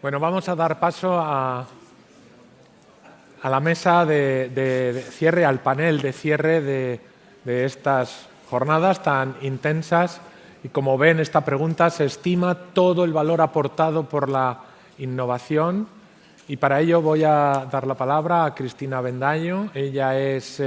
Bueno, vamos a dar paso a la mesa de cierre, al panel de cierre de estas jornadas tan intensas. Y como ven, esta pregunta se estima todo el valor aportado por la innovación. Y para ello voy a dar la palabra a Cristina Avendaño. Ella es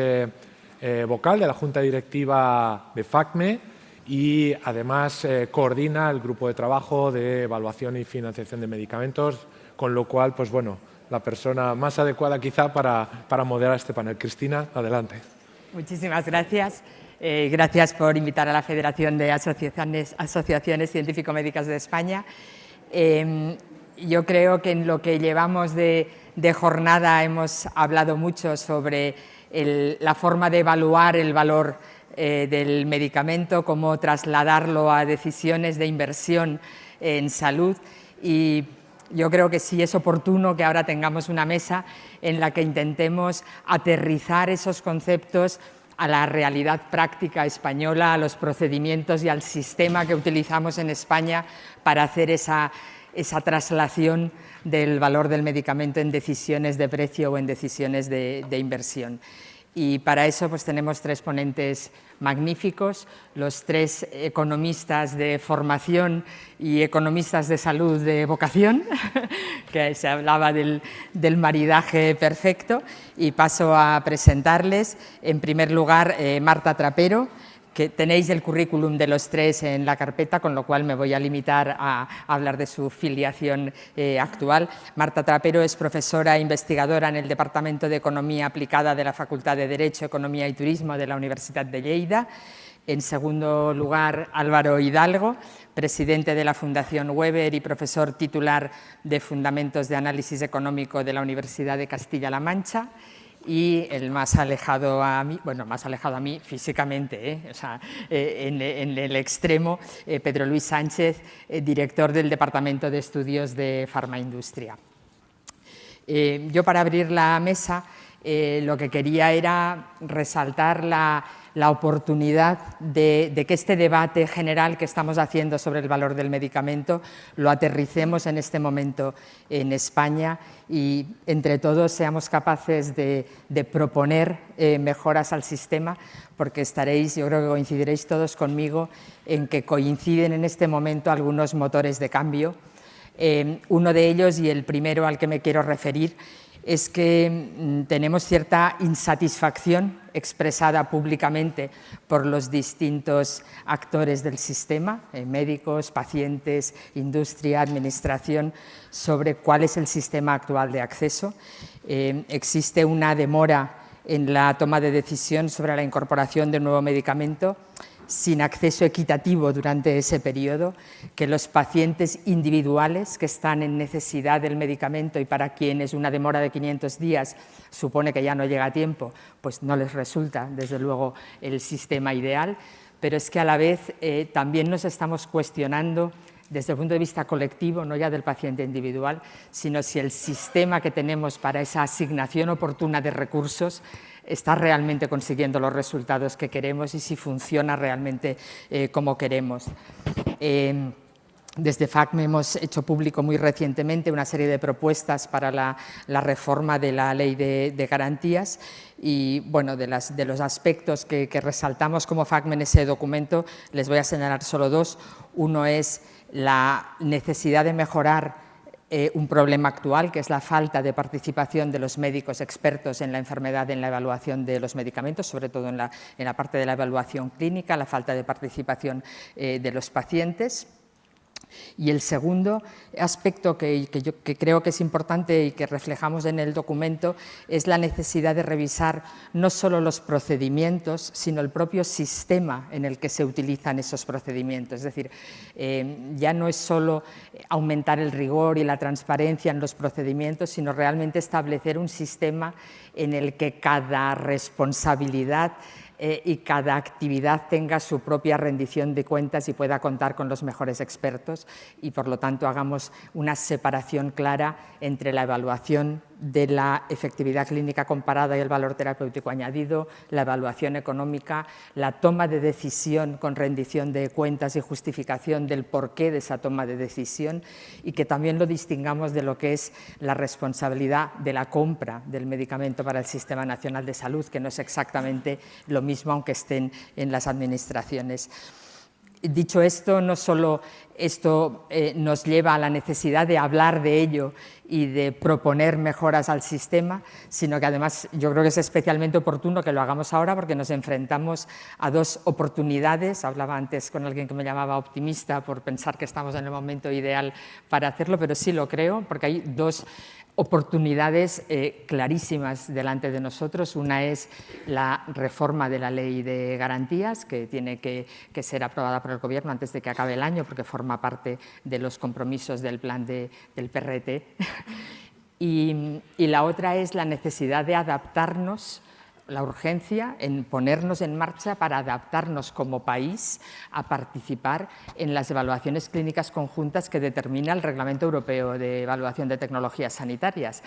vocal de la Junta Directiva de FACME y además coordina el grupo de trabajo de evaluación y financiación de medicamentos, con lo cual, pues bueno, la persona más adecuada quizá para moderar este panel. Cristina, adelante. Muchísimas gracias. Gracias por invitar a la Federación de Asociaciones Científico-Médicas de España. Yo creo que en lo que llevamos de jornada hemos hablado mucho sobre la forma de evaluar el valor del medicamento, cómo trasladarlo a decisiones de inversión en salud, y yo creo que sí es oportuno que ahora tengamos una mesa en la que intentemos aterrizar esos conceptos a la realidad práctica española, a los procedimientos y al sistema que utilizamos en España para hacer esa traslación del valor del medicamento en decisiones de precio o en decisiones de inversión. Y para eso pues tenemos tres ponentes magníficos, los tres economistas de formación y economistas de salud de vocación, que se hablaba del maridaje perfecto, y paso a presentarles. En primer lugar, Marta Trapero, que tenéis el currículum de los tres en la carpeta, con lo cual me voy a limitar a hablar de su filiación actual. Marta Trapero es profesora e investigadora en el Departamento de Economía Aplicada de la Facultad de Derecho, Economía y Turismo de la Universidad de Lleida. En segundo lugar, Álvaro Hidalgo, presidente de la Fundación Weber y profesor titular de Fundamentos de Análisis Económico de la Universidad de Castilla-La Mancha. Y el más alejado a mí, bueno, más alejado a mí físicamente, o sea, en el extremo, Pedro Luis Sánchez, director del Departamento de Estudios de Farmaindustria. Yo, para abrir la mesa, lo que quería era resaltar la oportunidad de que este debate general que estamos haciendo sobre el valor del medicamento lo aterricemos en este momento en España y entre todos seamos capaces de proponer mejoras al sistema, porque yo creo que coincidiréis todos conmigo en que coinciden en este momento algunos motores de cambio. Uno de ellos, y el primero al que me quiero referir, es que tenemos cierta insatisfacción expresada públicamente por los distintos actores del sistema, médicos, pacientes, industria, administración, sobre cuál es el sistema actual de acceso. Existe una demora en la toma de decisión sobre la incorporación de un nuevo medicamento, sin acceso equitativo durante ese periodo, que los pacientes individuales que están en necesidad del medicamento y para quienes una demora de 500 días supone que ya no llega a tiempo, pues no les resulta, desde luego, el sistema ideal, pero es que a la vez también nos estamos cuestionando desde el punto de vista colectivo, no ya del paciente individual, sino si el sistema que tenemos para esa asignación oportuna de recursos está realmente consiguiendo los resultados que queremos y si funciona realmente como queremos. Desde FACME hemos hecho público muy recientemente una serie de propuestas para la reforma de la Ley de Garantías y, bueno, de los aspectos que resaltamos como FACME en ese documento les voy a señalar solo dos. Uno es la necesidad de mejorar un problema actual, que es la falta de participación de los médicos expertos en la enfermedad en la evaluación de los medicamentos, sobre todo en la parte de la evaluación clínica, la falta de participación de los pacientes. Y el segundo aspecto que creo que es importante y que reflejamos en el documento es la necesidad de revisar no solo los procedimientos, sino el propio sistema en el que se utilizan esos procedimientos. Es decir, ya no es solo aumentar el rigor y la transparencia en los procedimientos, sino realmente establecer un sistema en el que cada responsabilidad y cada actividad tenga su propia rendición de cuentas y pueda contar con los mejores expertos y, por lo tanto, hagamos una separación clara entre la evaluación de la efectividad clínica comparada y el valor terapéutico añadido, la evaluación económica, la toma de decisión con rendición de cuentas y justificación del porqué de esa toma de decisión, y que también lo distingamos de lo que es la responsabilidad de la compra del medicamento para el Sistema Nacional de Salud, que no es exactamente lo mismo aunque estén en las administraciones. Dicho esto, no solo esto nos lleva a la necesidad de hablar de ello y de proponer mejoras al sistema, sino que además yo creo que es especialmente oportuno que lo hagamos ahora porque nos enfrentamos a dos oportunidades. Hablaba antes con alguien que me llamaba optimista por pensar que estamos en el momento ideal para hacerlo, pero sí lo creo, porque hay dos oportunidades clarísimas delante de nosotros. Una es la reforma de la Ley de Garantías, que tiene que ser aprobada por el Gobierno antes de que acabe el año, porque forma parte de los compromisos del plan del PRT. Y la otra es la necesidad de adaptarnos, la urgencia en ponernos en marcha para adaptarnos como país a participar en las evaluaciones clínicas conjuntas que determina el Reglamento Europeo de Evaluación de Tecnologías Sanitarias.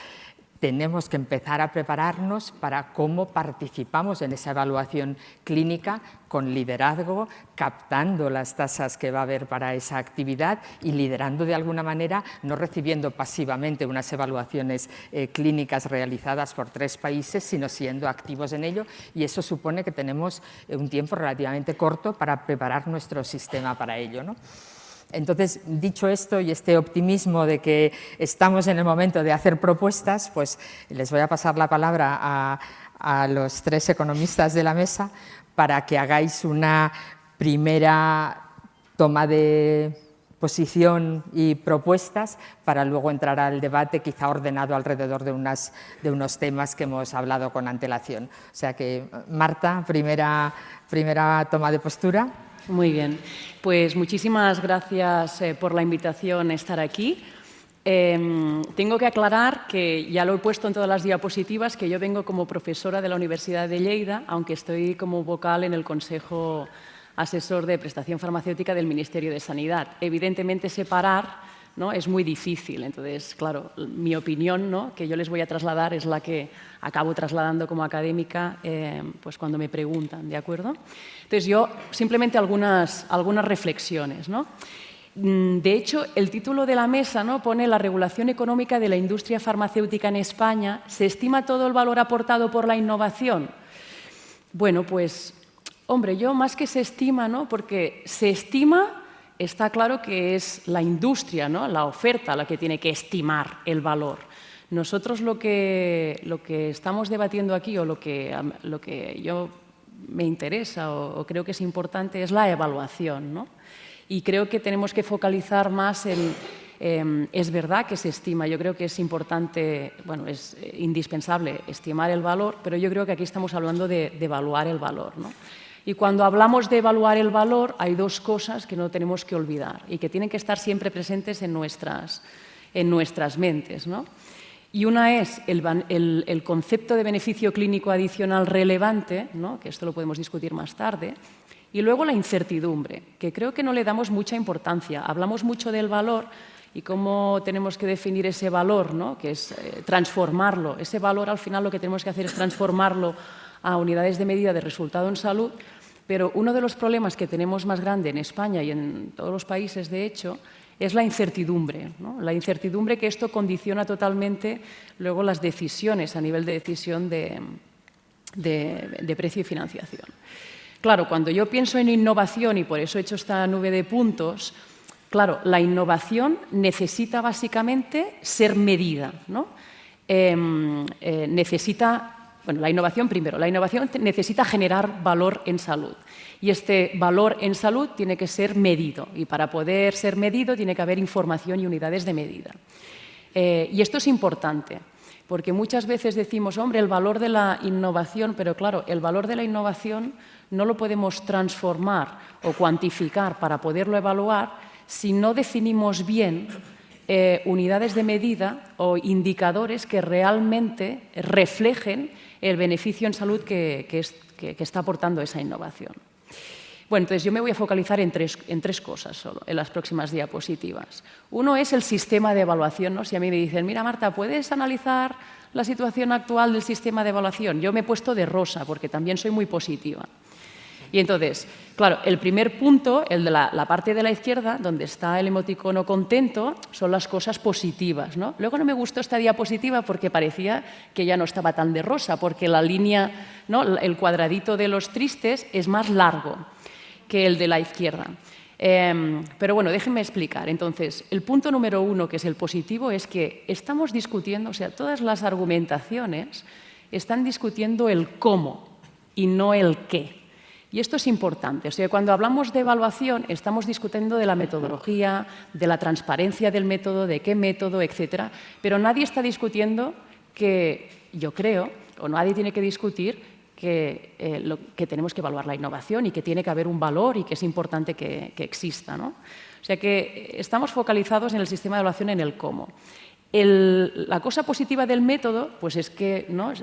Tenemos que empezar a prepararnos para cómo participamos en esa evaluación clínica con liderazgo, captando las tasas que va a haber para esa actividad y liderando de alguna manera, no recibiendo pasivamente unas evaluaciones clínicas realizadas por 3 países, sino siendo activos en ello, y eso supone que tenemos un tiempo relativamente corto para preparar nuestro sistema para ello, ¿no? Entonces, dicho esto y este optimismo de que estamos en el momento de hacer propuestas, pues les voy a pasar la palabra a los 3 economistas de la mesa para que hagáis una primera toma de posición y propuestas para luego entrar al debate, quizá ordenado alrededor de unos temas que hemos hablado con antelación. O sea que, Marta, primera toma de postura. Muy bien, pues muchísimas gracias por la invitación a estar aquí. Tengo que aclarar que ya lo he puesto en todas las diapositivas, que yo vengo como profesora de la Universidad de Lleida, aunque estoy como vocal en el Consejo Asesor de Prestación Farmacéutica del Ministerio de Sanidad. Evidentemente separar, ¿no?, es muy difícil, entonces, claro, mi opinión, ¿no?, que yo les voy a trasladar es la que acabo trasladando como académica pues cuando me preguntan, ¿de acuerdo? Entonces, yo simplemente algunas reflexiones, ¿no? De hecho, el título de la mesa, ¿no?, pone la regulación económica de la industria farmacéutica en España. ¿Se estima todo el valor aportado por la innovación? Bueno, pues, hombre, yo más que se estima, ¿no?, porque se estima, está claro que es la industria, ¿no?, la oferta, la que tiene que estimar el valor. Nosotros lo que estamos debatiendo aquí, o lo que yo me interesa o creo que es importante, es la evaluación, ¿no? Y creo que tenemos que focalizar más en... es verdad que se estima, yo creo que es importante, bueno, es indispensable estimar el valor, pero yo creo que aquí estamos hablando de evaluar el valor, ¿no? Y cuando hablamos de evaluar el valor, hay 2 cosas que no tenemos que olvidar y que tienen que estar siempre presentes en nuestras mentes, ¿no? Y una es el concepto de beneficio clínico adicional relevante, ¿no?, que esto lo podemos discutir más tarde, y luego la incertidumbre, que creo que no le damos mucha importancia. Hablamos mucho del valor y cómo tenemos que definir ese valor, ¿no?, que es transformarlo. Ese valor, al final, lo que tenemos que hacer es transformarlo a unidades de medida de resultado en salud, pero uno de los problemas que tenemos más grande en España y en todos los países, de hecho, es la incertidumbre, ¿no? La incertidumbre, que esto condiciona totalmente luego las decisiones a nivel de decisión de precio y financiación. Claro, cuando yo pienso en innovación, y por eso he hecho esta nube de puntos, claro, la innovación necesita básicamente ser medida, ¿no? La innovación primero, la innovación necesita generar valor en salud. Y este valor en salud tiene que ser medido, y para poder ser medido tiene que haber información y unidades de medida. Y esto es importante, porque muchas veces decimos, hombre, el valor de la innovación, pero claro, el valor de la innovación no lo podemos transformar o cuantificar para poderlo evaluar si no definimos bien unidades de medida o indicadores que realmente reflejen el beneficio en salud que está aportando esa innovación. Bueno, entonces yo me voy a focalizar en tres cosas solo en las próximas diapositivas. Uno es el sistema de evaluación, ¿no? Si a mí me dicen, mira, Marta, ¿puedes analizar la situación actual del sistema de evaluación? Yo me he puesto de rosa porque también soy muy positiva. Y entonces, claro, el primer punto, el de la parte de la izquierda, donde está el emoticono contento, son las cosas positivas, ¿no? Luego no me gustó esta diapositiva porque parecía que ya no estaba tan de rosa, porque la línea, ¿no?, el cuadradito de los tristes es más largo que el de la izquierda. Pero bueno, déjenme explicar. Entonces, el punto número 1, que es el positivo, es que estamos discutiendo, o sea, todas las argumentaciones están discutiendo el cómo y no el qué. Y esto es importante. O sea, cuando hablamos de evaluación, estamos discutiendo de la metodología, de la transparencia del método, de qué método, etcétera, pero nadie está discutiendo que, yo creo, o nadie tiene que discutir que tenemos que evaluar la innovación y que tiene que haber un valor y que es importante que exista, ¿no? O sea que estamos focalizados en el sistema de evaluación en el cómo. La cosa positiva del método, pues es que, ¿no?,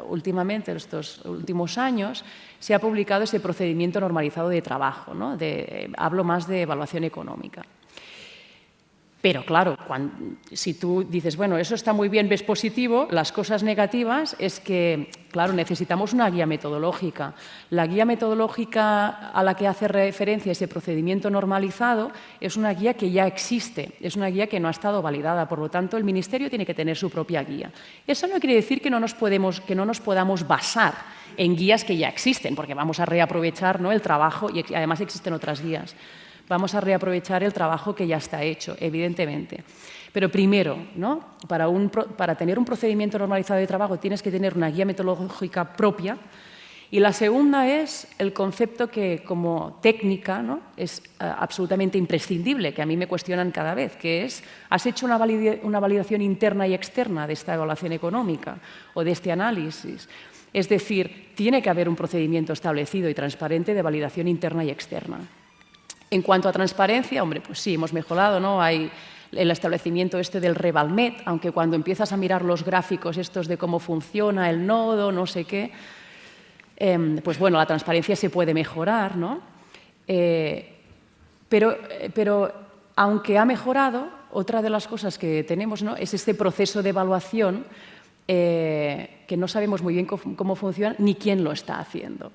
últimamente, en estos últimos años, se ha publicado ese procedimiento normalizado de trabajo, ¿no? Hablo más de evaluación económica. Pero claro, si tú dices, bueno, eso está muy bien, ves positivo, las cosas negativas es que, claro, necesitamos una guía metodológica. La guía metodológica a la que hace referencia ese procedimiento normalizado es una guía que ya existe, es una guía que no ha estado validada, por lo tanto, el Ministerio tiene que tener su propia guía. Eso no quiere decir que no nos podamos basar en guías que ya existen, porque vamos a reaprovechar, ¿no?, el trabajo y además existen otras guías. Vamos a reaprovechar el trabajo que ya está hecho, evidentemente. Pero primero, ¿no?, para tener un procedimiento normalizado de trabajo tienes que tener una guía metodológica propia. Y la segunda es el concepto que, como técnica, ¿no?, es absolutamente imprescindible, que a mí me cuestionan cada vez, que es, ¿has hecho una validación interna y externa de esta evaluación económica o de este análisis? Es decir, tiene que haber un procedimiento establecido y transparente de validación interna y externa. En cuanto a transparencia, hombre, pues sí, hemos mejorado, ¿no? Hay el establecimiento del Revalmet, aunque cuando empiezas a mirar los gráficos estos de cómo funciona el nodo, no sé qué, pues bueno, la transparencia se puede mejorar, ¿no? Pero aunque ha mejorado, otra de las cosas que tenemos, ¿no?, es este proceso de evaluación que no sabemos muy bien cómo funciona ni quién lo está haciendo,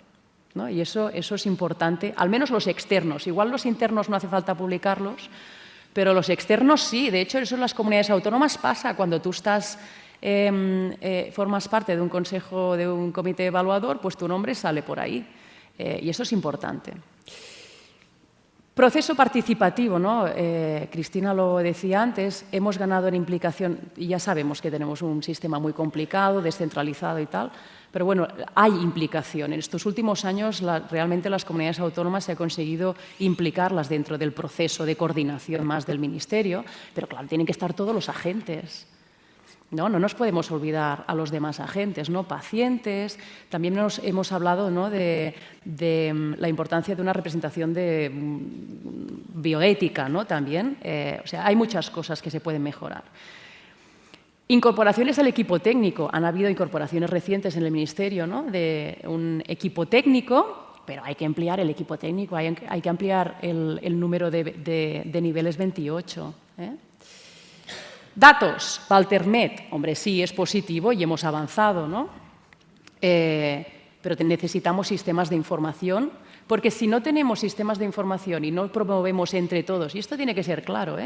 ¿no? Y eso es importante, al menos los externos. Igual los internos no hace falta publicarlos, pero los externos sí. De hecho, eso en las comunidades autónomas pasa. Cuando tú formas parte de un consejo, de un comité evaluador, pues tu nombre sale por ahí. Y eso es importante. Proceso participativo, ¿no? Cristina lo decía antes, hemos ganado en implicación y ya sabemos que tenemos un sistema muy complicado, descentralizado y tal, pero bueno, hay implicación. En estos últimos años realmente las comunidades autónomas se ha conseguido implicarlas dentro del proceso de coordinación más del Ministerio, pero claro, tienen que estar todos los agentes. No nos podemos olvidar a los demás agentes, ¿no? Pacientes. También hemos hablado, ¿no?, de la importancia de una representación de bioética, ¿no?, también. O sea, hay muchas cosas que se pueden mejorar. Incorporaciones al equipo técnico. Han habido incorporaciones recientes en el Ministerio, ¿no?, de un equipo técnico, pero hay que ampliar el equipo técnico, hay que ampliar el número de niveles 28, ¿eh? Datos, Waltermet, hombre, sí, es positivo y hemos avanzado, ¿no? Pero necesitamos sistemas de información, porque si no tenemos sistemas de información y no promovemos entre todos, y esto tiene que ser claro,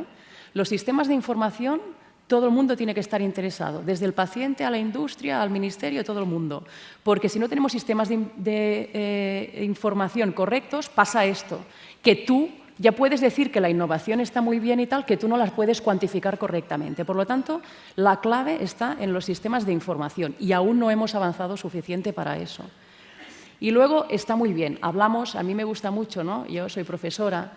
los sistemas de información, todo el mundo tiene que estar interesado, desde el paciente a la industria, al ministerio, todo el mundo. Porque si no tenemos sistemas de información correctos, pasa esto, que tú ya puedes decir que la innovación está muy bien y tal, que tú no las puedes cuantificar correctamente. Por lo tanto, la clave está en los sistemas de información y aún no hemos avanzado suficiente para eso. Y luego está muy bien, hablamos, a mí me gusta mucho, ¿no? Yo soy profesora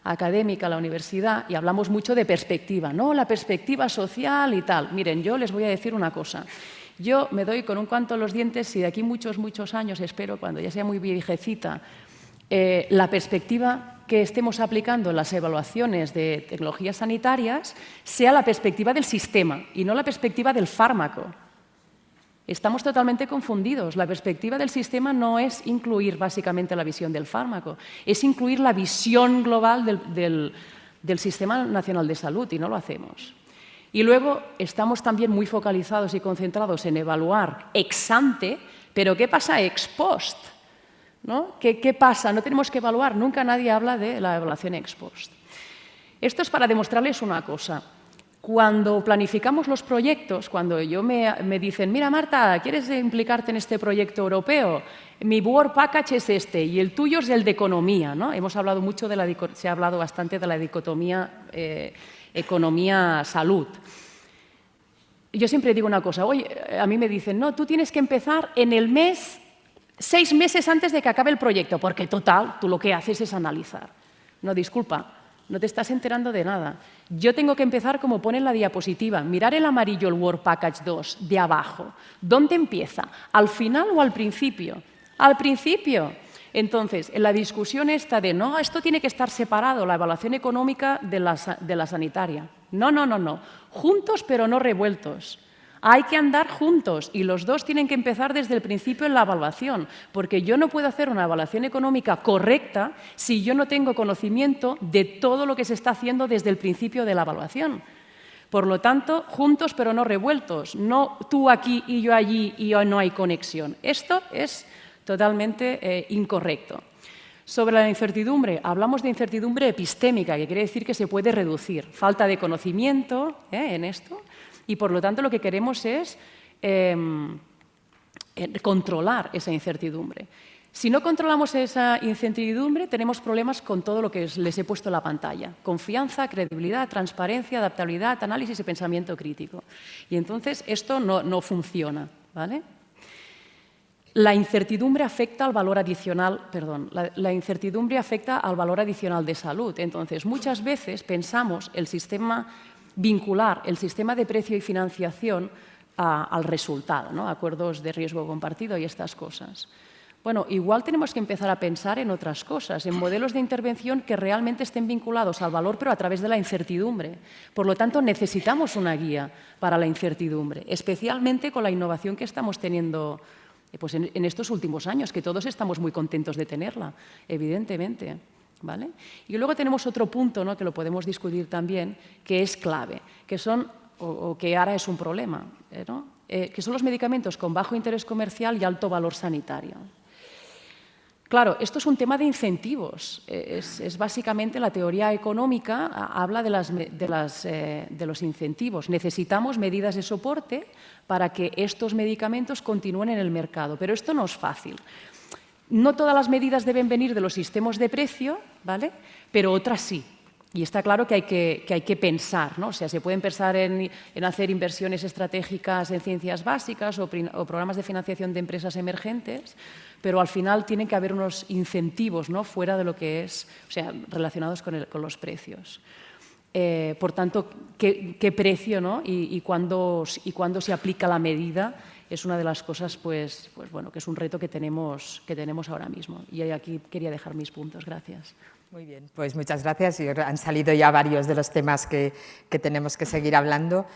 académica en la universidad y hablamos mucho de perspectiva, ¿no? La perspectiva social y tal. Miren, yo les voy a decir una cosa. Yo me doy con un canto en los dientes si de aquí muchos años, espero, cuando ya sea muy viejecita, la perspectiva que estemos aplicando en las evaluaciones de tecnologías sanitarias sea la perspectiva del sistema y no la perspectiva del fármaco. Estamos totalmente confundidos. La perspectiva del sistema no es incluir básicamente la visión del fármaco, es incluir la visión global del Sistema Nacional de Salud y no lo hacemos. Y luego estamos también muy focalizados y concentrados en evaluar ex ante, pero ¿qué pasa ex post? ¿No? ¿Qué pasa? No tenemos que evaluar, nunca nadie habla de la evaluación ex post. Esto es para demostrarles una cosa. Cuando planificamos los proyectos, cuando me dicen, mira Marta, ¿quieres implicarte en este proyecto europeo? Mi Work Package es este y el tuyo es el de economía, ¿no? Hemos hablado mucho se ha hablado bastante de la dicotomía economía-salud. Yo siempre digo una cosa, oye, a mí me dicen, no, tú tienes que empezar en el mes 6 meses antes de que acabe el proyecto, porque total, tú lo que haces es analizar. No, disculpa, no te estás enterando de nada. Yo tengo que empezar como pone en la diapositiva, mirar el amarillo, el Work Package 2, de abajo. ¿Dónde empieza? ¿Al final o al principio? Al principio. Entonces, en la discusión esta de, no, esto tiene que estar separado, la evaluación económica de la sanitaria. No, no, no, no. Juntos pero no revueltos. Hay que andar juntos y los dos tienen que empezar desde el principio en la evaluación, porque yo no puedo hacer una evaluación económica correcta si yo no tengo conocimiento de todo lo que se está haciendo desde el principio de la evaluación. Por lo tanto, juntos pero no revueltos, no tú aquí y yo allí y no hay conexión. Esto es totalmente incorrecto. Sobre la incertidumbre, hablamos de incertidumbre epistémica, que quiere decir que se puede reducir. Falta de conocimiento en esto. Y, por lo tanto, lo que queremos es controlar esa incertidumbre. Si no controlamos esa incertidumbre, tenemos problemas con todo lo que les he puesto en la pantalla. Confianza, credibilidad, transparencia, adaptabilidad, análisis y pensamiento crítico. Y entonces esto no funciona, ¿vale? La incertidumbre afecta al valor adicional, la incertidumbre afecta al valor adicional de salud. Entonces, muchas veces pensamos vincular el sistema de precio y financiación al resultado, ¿no? Acuerdos de riesgo compartido y estas cosas. Bueno, igual tenemos que empezar a pensar en otras cosas, en modelos de intervención que realmente estén vinculados al valor, pero a través de la incertidumbre. Por lo tanto, necesitamos una guía para la incertidumbre, especialmente con la innovación que estamos teniendo pues en estos últimos años, que todos estamos muy contentos de tenerla, evidentemente. ¿Vale? Y luego tenemos otro punto, ¿no?, que lo podemos discutir también, que es clave, que son, o que ahora es un problema, ¿no? Que son los medicamentos con bajo interés comercial y alto valor sanitario. Claro, esto es un tema de incentivos. Es básicamente la teoría económica, habla de los incentivos. Necesitamos medidas de soporte para que estos medicamentos continúen en el mercado, pero esto no es fácil. No todas las medidas deben venir de los sistemas de precio, ¿vale?, pero otras sí. Y está claro que hay que pensar, ¿no? O sea, se pueden pensar en hacer inversiones estratégicas en ciencias básicas o programas de financiación de empresas emergentes, pero al final tienen que haber unos incentivos, ¿no?, fuera de lo que es, o sea, relacionados con los precios. Por tanto, ¿qué precio, ¿no?, y cuándo se aplica la medida? Es una de las cosas, pues bueno, que es un reto que tenemos ahora mismo. Y aquí quería dejar mis puntos. Gracias. Muy bien, pues muchas gracias. Han salido ya varios de los temas que tenemos que seguir hablando,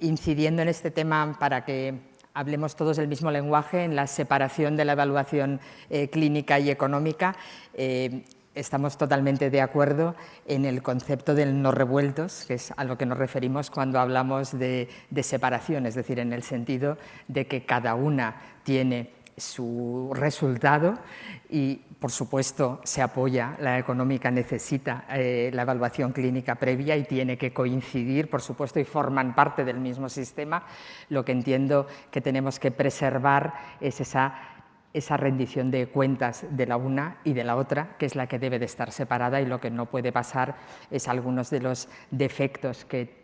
incidiendo en este tema para que hablemos todos el mismo lenguaje en la separación de la evaluación clínica y económica. Estamos totalmente de acuerdo en el concepto del no revueltos, que es a lo que nos referimos cuando hablamos de separación, es decir, en el sentido de que cada una tiene su resultado y, por supuesto, se apoya, la económica necesita la evaluación clínica previa y tiene que coincidir, por supuesto, y forman parte del mismo sistema. Lo que entiendo que tenemos que preservar es esa rendición de cuentas de la una y de la otra, que es la que debe de estar separada, y lo que no puede pasar es algunos de los defectos que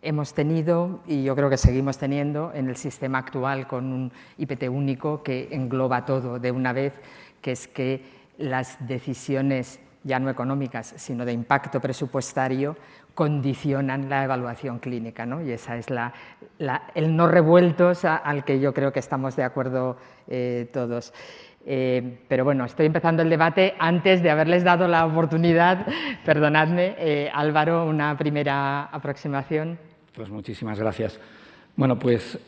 hemos tenido y yo creo que seguimos teniendo en el sistema actual con un IPT único que engloba todo de una vez, que es que las decisiones ya no económicas, sino de impacto presupuestario, condicionan la evaluación clínica, ¿no? Y esa es el no revueltos al que yo creo que estamos de acuerdo todos. Pero bueno, estoy empezando el debate antes de haberles dado la oportunidad. Perdonadme, Álvaro, una primera aproximación. Pues muchísimas gracias. Bueno, pues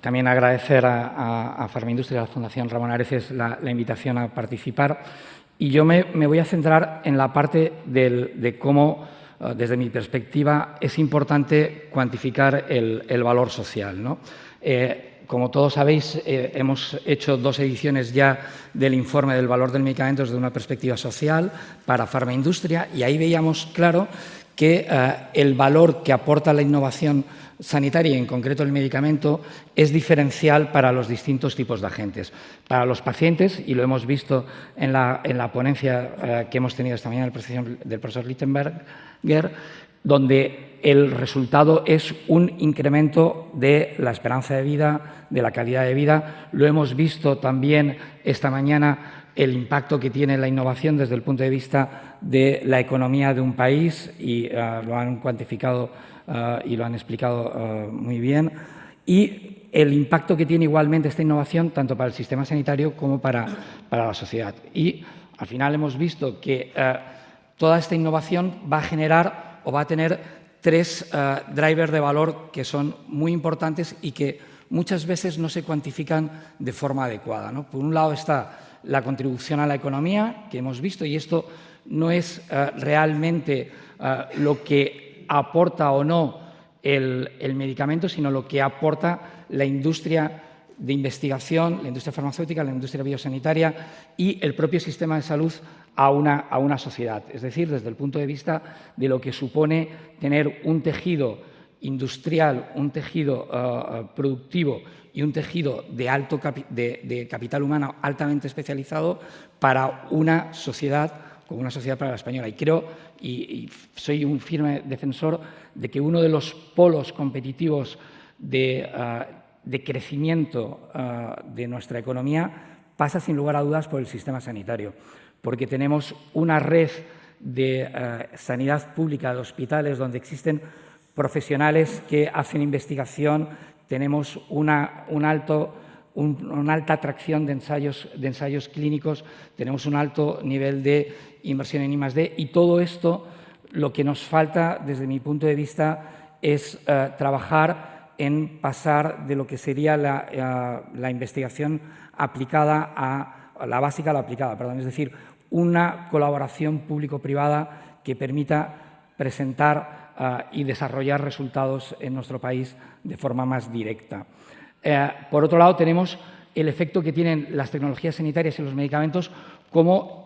también agradecer a Farmaindustria y a la Fundación Ramón Areces la invitación a participar. Y yo me voy a centrar en la parte de cómo desde mi perspectiva, es importante cuantificar el valor social, ¿no? Como todos sabéis, hemos hecho 2 ediciones ya del informe del valor del medicamento desde una perspectiva social para farmaindustria, y ahí veíamos claro que el valor que aporta la innovación sanitaria, y en concreto el medicamento, es diferencial para los distintos tipos de agentes. Para los pacientes, y lo hemos visto en la ponencia que hemos tenido esta mañana del profesor Lichtenberger, donde el resultado es un incremento de la esperanza de vida, de la calidad de vida. Lo hemos visto también esta mañana, el impacto que tiene la innovación desde el punto de vista de la economía de un país, y lo han cuantificado y lo han explicado muy bien, y el impacto que tiene igualmente esta innovación tanto para el sistema sanitario como para la sociedad. Y al final hemos visto que toda esta innovación va a generar o va a tener 3 drivers de valor que son muy importantes y que muchas veces no se cuantifican de forma adecuada, ¿no? Por un lado está la contribución a la economía, que hemos visto, y esto no es realmente lo que aporta o no el medicamento, sino lo que aporta la industria de investigación, la industria farmacéutica, la industria biosanitaria y el propio sistema de salud a una sociedad. Es decir, desde el punto de vista de lo que supone tener un tejido industrial, un tejido productivo y un tejido de capital humano altamente especializado para una sociedad como una sociedad para la española. Y creo, y soy un firme defensor de que uno de los polos competitivos de crecimiento de nuestra economía pasa sin lugar a dudas por el sistema sanitario, porque tenemos una red de sanidad pública, de hospitales donde existen profesionales que hacen investigación, tenemos una alta atracción de ensayos clínicos, tenemos un alto nivel de inversión en I+D, y todo esto lo que nos falta desde mi punto de vista es trabajar en pasar de lo que sería la investigación aplicada a la básica a la aplicada, perdón, es decir, una colaboración público-privada que permita presentar y desarrollar resultados en nuestro país de forma más directa. Por otro lado, tenemos el efecto que tienen las tecnologías sanitarias y los medicamentos como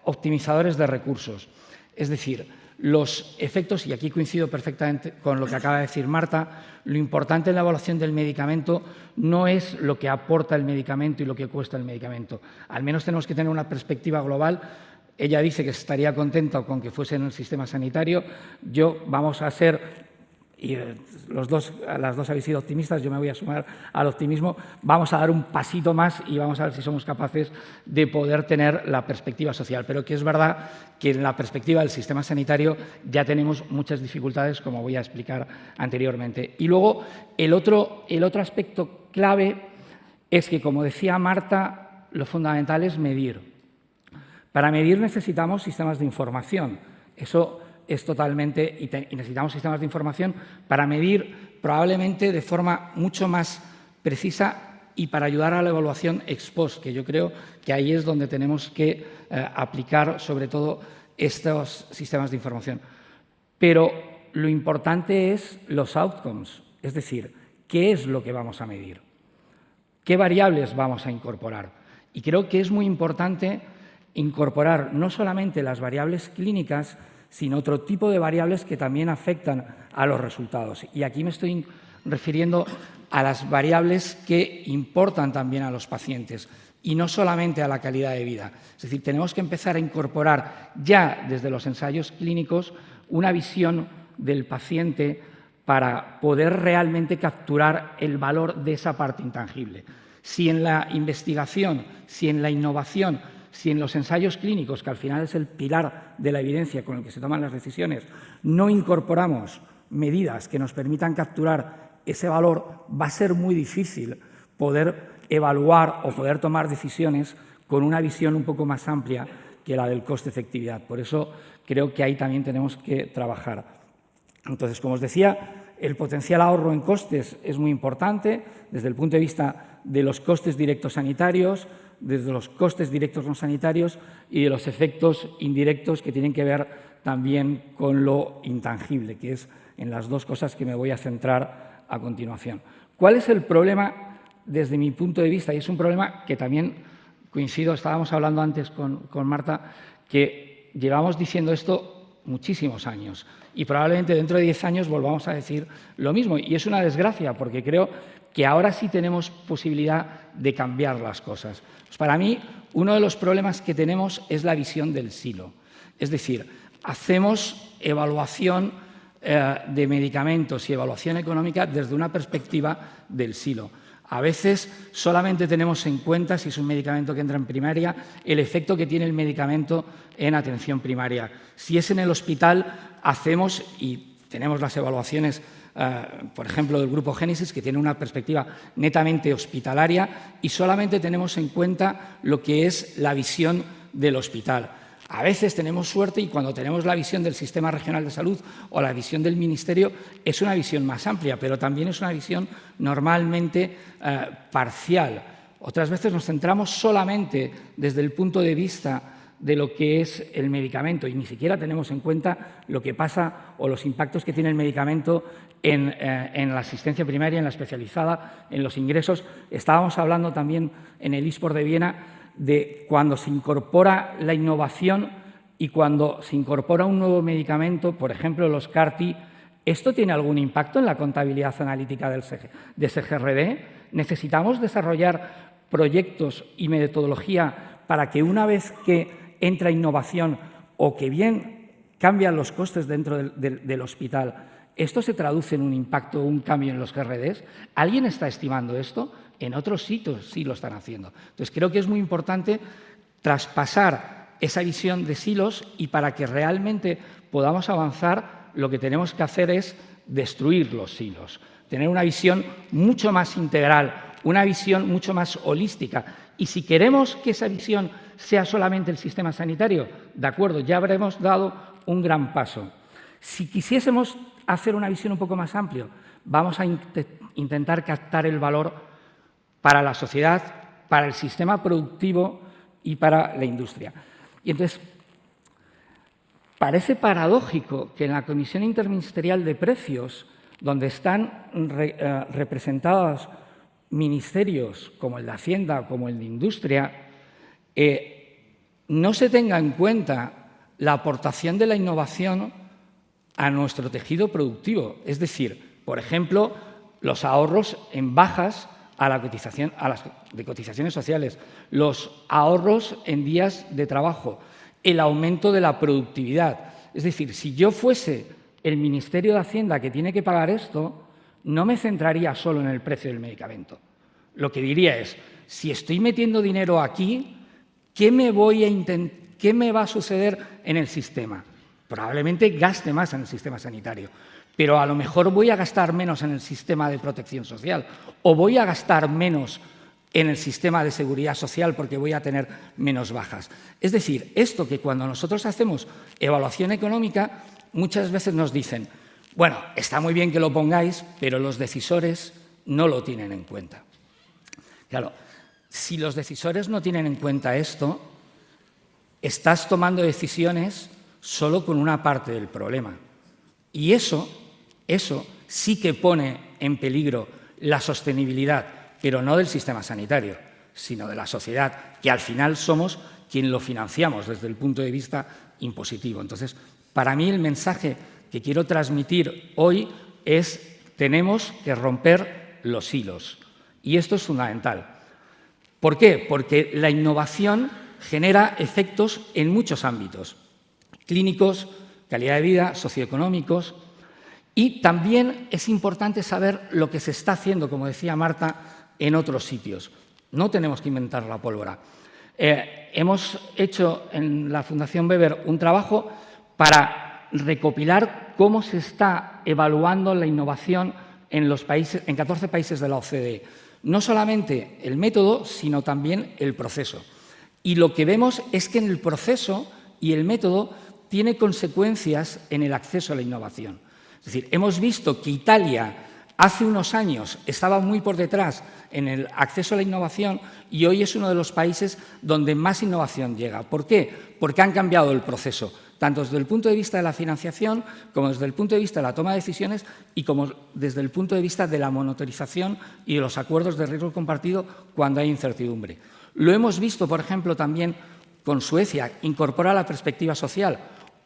optimizadores de recursos. Es decir, los efectos, y aquí coincido perfectamente con lo que acaba de decir Marta, lo importante en la evaluación del medicamento no es lo que aporta el medicamento y lo que cuesta el medicamento. Al menos tenemos que tener una perspectiva global. Ella dice que estaría contenta con que fuese en el sistema sanitario. Vamos a ser, y las dos habéis sido optimistas, yo me voy a sumar al optimismo, vamos a dar un pasito más y vamos a ver si somos capaces de poder tener la perspectiva social. Pero que es verdad que en la perspectiva del sistema sanitario ya tenemos muchas dificultades, como voy a explicar anteriormente. Y luego, el otro aspecto clave es que, como decía Marta, lo fundamental es medir. Para medir necesitamos sistemas de información. Eso es totalmente, y necesitamos sistemas de información para medir probablemente de forma mucho más precisa y para ayudar a la evaluación ex post, que yo creo que ahí es donde tenemos que aplicar sobre todo estos sistemas de información. Pero lo importante es los outcomes, es decir, ¿qué es lo que vamos a medir? ¿Qué variables vamos a incorporar? Y creo que es muy importante incorporar no solamente las variables clínicas, sino otro tipo de variables que también afectan a los resultados. Y aquí me estoy refiriendo a las variables que importan también a los pacientes y no solamente a la calidad de vida. Es decir, tenemos que empezar a incorporar ya desde los ensayos clínicos una visión del paciente para poder realmente capturar el valor de esa parte intangible. Si en la investigación, si en la innovación, si en los ensayos clínicos, que al final es el pilar de la evidencia con el que se toman las decisiones, no incorporamos medidas que nos permitan capturar ese valor, va a ser muy difícil poder evaluar o poder tomar decisiones con una visión un poco más amplia que la del coste-efectividad. Por eso creo que ahí también tenemos que trabajar. Entonces, como os decía, el potencial ahorro en costes es muy importante desde el punto de vista de los costes directos sanitarios, desde los costes directos no sanitarios y de los efectos indirectos que tienen que ver también con lo intangible, que es en las dos cosas que me voy a centrar a continuación. ¿Cuál es el problema desde mi punto de vista? Y es un problema que también coincido, estábamos hablando antes con Marta, que llevamos diciendo esto muchísimos años y probablemente dentro de 10 años volvamos a decir lo mismo. Y es una desgracia porque creo que ahora sí tenemos posibilidad de cambiar las cosas. Pues para mí, uno de los problemas que tenemos es la visión del silo. Es decir, hacemos evaluación de medicamentos y evaluación económica desde una perspectiva del silo. A veces solamente tenemos en cuenta, si es un medicamento que entra en primaria, el efecto que tiene el medicamento en atención primaria. Si es en el hospital, hacemos y tenemos las evaluaciones, por ejemplo, del Grupo Génesis, que tiene una perspectiva netamente hospitalaria y solamente tenemos en cuenta lo que es la visión del hospital. A veces tenemos suerte y cuando tenemos la visión del Sistema Regional de Salud o la visión del Ministerio es una visión más amplia, pero también es una visión normalmente parcial. Otras veces nos centramos solamente desde el punto de vista de lo que es el medicamento y ni siquiera tenemos en cuenta lo que pasa o los impactos que tiene el medicamento en la asistencia primaria, en la especializada, en los ingresos. Estábamos hablando también en el ISPOR de Viena de cuando se incorpora la innovación y cuando se incorpora un nuevo medicamento, por ejemplo, los CAR-T, ¿esto tiene algún impacto en la contabilidad analítica de SGRD? ¿Necesitamos desarrollar proyectos y metodología para que una vez que entra innovación o que bien cambian los costes dentro del hospital, esto se traduce en un impacto o un cambio en los GRDs? ¿Alguien está estimando esto? En otros sitios sí lo están haciendo. Entonces, creo que es muy importante traspasar esa visión de silos y para que realmente podamos avanzar, lo que tenemos que hacer es destruir los silos, tener una visión mucho más integral, una visión mucho más holística. Y si queremos que esa visión sea solamente el sistema sanitario, de acuerdo, ya habremos dado un gran paso. Si quisiésemos hacer una visión un poco más amplia, vamos a intentar captar el valor para la sociedad, para el sistema productivo y para la industria. Y entonces, parece paradójico que en la Comisión Interministerial de Precios, donde están representados ministerios como el de Hacienda, como el de Industria, no se tenga en cuenta la aportación de la innovación a nuestro tejido productivo. Es decir, por ejemplo, los ahorros en bajas a las de cotizaciones sociales, los ahorros en días de trabajo, el aumento de la productividad. Es decir, si yo fuese el Ministerio de Hacienda que tiene que pagar esto, no me centraría solo en el precio del medicamento. Lo que diría es, si estoy metiendo dinero aquí, ¿qué me va a suceder en el sistema? Probablemente gaste más en el sistema sanitario, pero a lo mejor voy a gastar menos en el sistema de protección social o voy a gastar menos en el sistema de seguridad social porque voy a tener menos bajas. Es decir, esto que cuando nosotros hacemos evaluación económica, muchas veces nos dicen, bueno, está muy bien que lo pongáis, pero los decisores no lo tienen en cuenta. Claro, si los decisores no tienen en cuenta esto, estás tomando decisiones solo con una parte del problema. Y eso sí que pone en peligro la sostenibilidad, pero no del sistema sanitario, sino de la sociedad, que al final somos quien lo financiamos desde el punto de vista impositivo. Entonces, para mí el mensaje que quiero transmitir hoy es: tenemos que romper los hilos. Y esto es fundamental. ¿Por qué? Porque la innovación genera efectos en muchos ámbitos: clínicos, calidad de vida, socioeconómicos. Y también es importante saber lo que se está haciendo, como decía Marta, en otros sitios. No tenemos que inventar la pólvora. Hemos hecho en la Fundación Weber un trabajo para recopilar cómo se está evaluando la innovación en 14 países de la OCDE. No solamente el método, sino también el proceso. Y lo que vemos es que en el proceso y el método tiene consecuencias en el acceso a la innovación. Es decir, hemos visto que Italia hace unos años estaba muy por detrás en el acceso a la innovación y hoy es uno de los países donde más innovación llega. ¿Por qué? Porque han cambiado el proceso, tanto desde el punto de vista de la financiación, como desde el punto de vista de la toma de decisiones y como desde el punto de vista de la monitorización y de los acuerdos de riesgo compartido cuando hay incertidumbre. Lo hemos visto, por ejemplo, también con Suecia, incorpora la perspectiva social,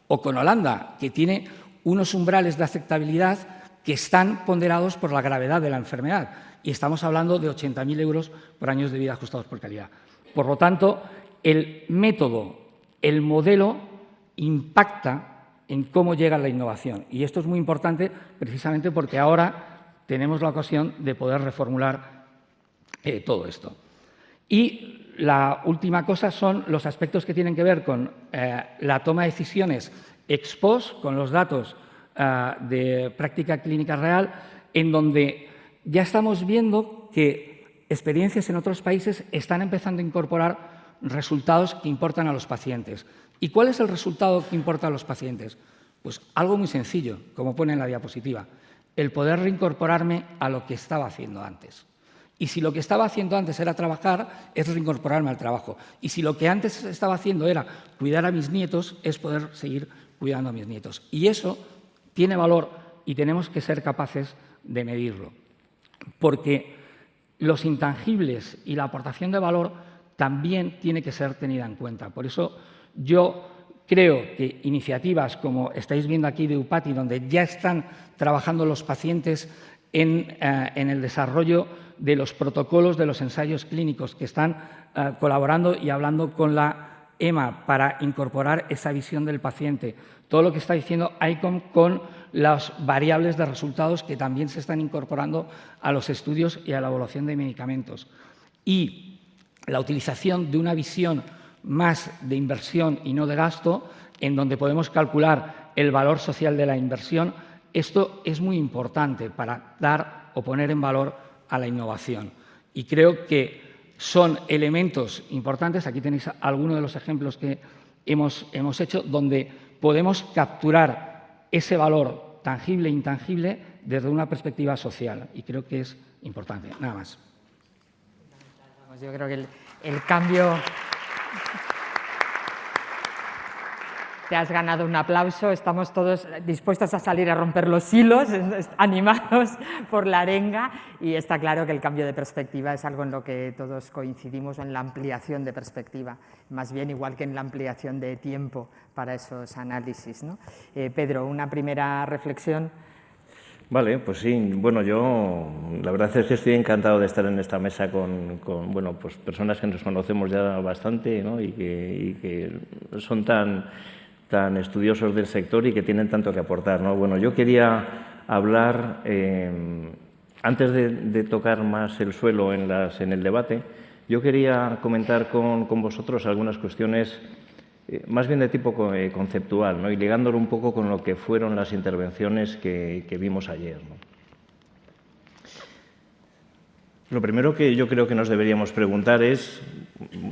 o con Holanda, que tiene unos umbrales de aceptabilidad que están ponderados por la gravedad de la enfermedad. Y estamos hablando de 80.000 euros por años de vida ajustados por calidad. Por lo tanto, el método, el modelo, impacta en cómo llega la innovación. Y esto es muy importante precisamente porque ahora tenemos la ocasión de poder reformular todo esto. Y la última cosa son los aspectos que tienen que ver con la toma de decisiones ex post, con los datos de práctica clínica real, en donde ya estamos viendo que experiencias en otros países están empezando a incorporar resultados que importan a los pacientes. ¿Y cuál es el resultado que importa a los pacientes? Pues algo muy sencillo, como pone en la diapositiva, el poder reincorporarme a lo que estaba haciendo antes. Y si lo que estaba haciendo antes era trabajar, es reincorporarme al trabajo. Y si lo que antes estaba haciendo era cuidar a mis nietos, es poder seguir cuidando a mis nietos. Y eso tiene valor y tenemos que ser capaces de medirlo. Porque los intangibles y la aportación de valor también tiene que ser tenida en cuenta. Por eso yo creo que iniciativas como estáis viendo aquí de UPATI, donde ya están trabajando los pacientes en el desarrollo de los protocolos de los ensayos clínicos, que están colaborando y hablando con la EMA para incorporar esa visión del paciente. Todo lo que está diciendo ICOM con las variables de resultados que también se están incorporando a los estudios y a la evaluación de medicamentos. Y la utilización de una visión más de inversión y no de gasto, en donde podemos calcular el valor social de la inversión. Esto es muy importante para dar o poner en valor a la innovación. Y creo que son elementos importantes. Aquí tenéis algunos de los ejemplos que hemos hecho, donde podemos capturar ese valor tangible e intangible desde una perspectiva social. Y creo que es importante. Nada más. Yo creo que el cambio... Te has ganado un aplauso, estamos todos dispuestos a salir a romper los hilos, animados por la arenga, y está claro que el cambio de perspectiva es algo en lo que todos coincidimos, en la ampliación de perspectiva, más bien igual que en la ampliación de tiempo para esos análisis, ¿no? Pedro, una primera reflexión. Vale, pues sí. Bueno, yo la verdad es que estoy encantado de estar en esta mesa con bueno, pues personas que nos conocemos ya bastante, ¿no? y que son tan estudiosos del sector y que tienen tanto que aportar, ¿no? Bueno, yo quería hablar, antes de tocar más el suelo en el debate, yo quería comentar con vosotros algunas cuestiones más bien de tipo conceptual, ¿no? Y ligándolo un poco con lo que fueron las intervenciones que vimos ayer, ¿no? Lo primero que yo creo que nos deberíamos preguntar es,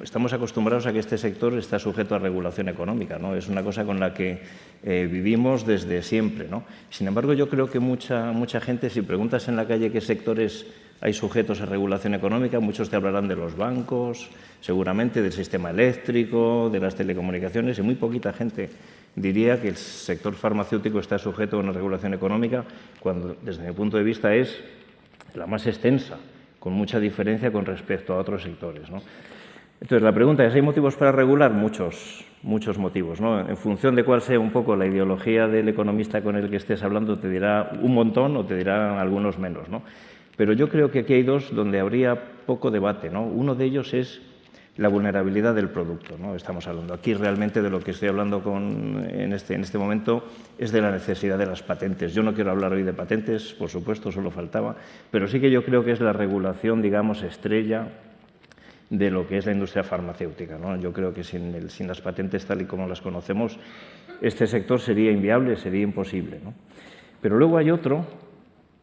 estamos acostumbrados a que este sector está sujeto a regulación económica, ¿no? Es una cosa con la que vivimos desde siempre, ¿no? Sin embargo, yo creo que mucha gente, si preguntas en la calle qué sectores hay sujetos a regulación económica, muchos te hablarán de los bancos, seguramente del sistema eléctrico, de las telecomunicaciones, y muy poquita gente diría que el sector farmacéutico está sujeto a una regulación económica, cuando desde mi punto de vista es la más extensa, con mucha diferencia con respecto a otros sectores, ¿no? Entonces, la pregunta es, ¿hay motivos para regular? Muchos motivos, ¿no? En función de cuál sea un poco la ideología del economista con el que estés hablando, te dirá un montón o te dirá algunos menos, ¿no? Pero yo creo que aquí hay dos donde habría poco debate, ¿no? Uno de ellos es la vulnerabilidad del producto, ¿no? Estamos hablando aquí realmente de lo que estoy hablando en este momento es de la necesidad de las patentes. Yo no quiero hablar hoy de patentes, por supuesto, solo faltaba, pero sí que yo creo que es la regulación, digamos, estrella de lo que es la industria farmacéutica, ¿no? Yo creo que sin las patentes tal y como las conocemos, este sector sería inviable, sería imposible, ¿no? Pero luego hay otro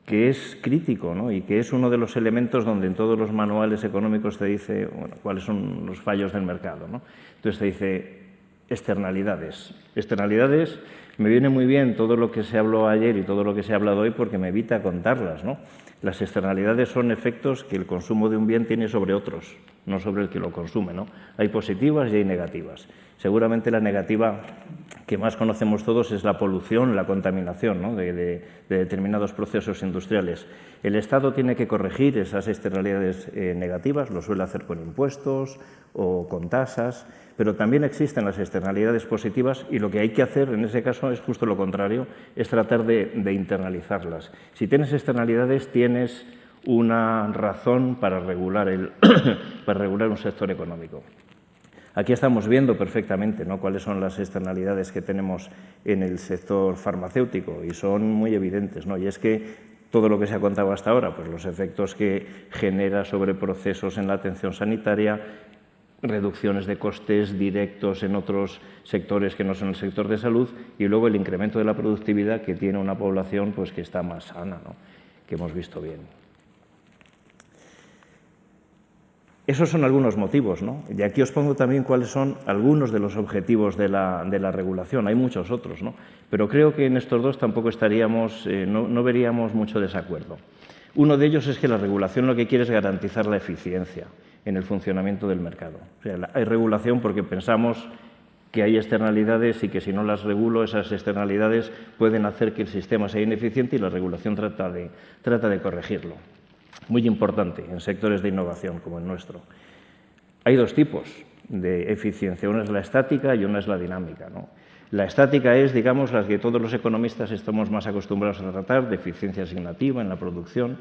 que es crítico, ¿no? Y que es uno de los elementos donde en todos los manuales económicos te dice, bueno, cuáles son los fallos del mercado, ¿no? Entonces te dice externalidades. Externalidades Me viene muy bien todo lo que se habló ayer y todo lo que se ha hablado hoy porque me evita contarlas, ¿no? Las externalidades son efectos que el consumo de un bien tiene sobre otros, no sobre el que lo consume, ¿no? Hay positivas y hay negativas. Seguramente la negativa que más conocemos todos es la polución, la contaminación, ¿no? de determinados procesos industriales. El Estado tiene que corregir esas externalidades negativas, lo suele hacer con impuestos o con tasas, pero también existen las externalidades positivas y lo que hay que hacer en ese caso es justo lo contrario, es tratar de internalizarlas. Si tienes externalidades, tienes una razón para regular un sector económico. Aquí estamos viendo perfectamente, ¿no?, cuáles son las externalidades que tenemos en el sector farmacéutico y son muy evidentes, ¿no? Y es que todo lo que se ha contado hasta ahora, pues los efectos que genera sobre procesos en la atención sanitaria, reducciones de costes directos en otros sectores que no son el sector de salud y luego el incremento de la productividad que tiene una población pues, que está más sana, ¿no?, que hemos visto bien. Esos son algunos motivos, ¿no? Y aquí os pongo también cuáles son algunos de los objetivos de la regulación. Hay muchos otros, ¿no? Pero creo que en estos dos tampoco estaríamos, no veríamos mucho desacuerdo. Uno de ellos es que la regulación lo que quiere es garantizar la eficiencia en el funcionamiento del mercado. O sea, hay regulación porque pensamos que hay externalidades y que si no las regulo, esas externalidades pueden hacer que el sistema sea ineficiente y la regulación trata de corregirlo. Muy importante en sectores de innovación como el nuestro. Hay dos tipos de eficiencia, una es la estática y una es la dinámica, ¿no? La estática es, digamos, la que todos los economistas estamos más acostumbrados a tratar, de eficiencia asignativa en la producción,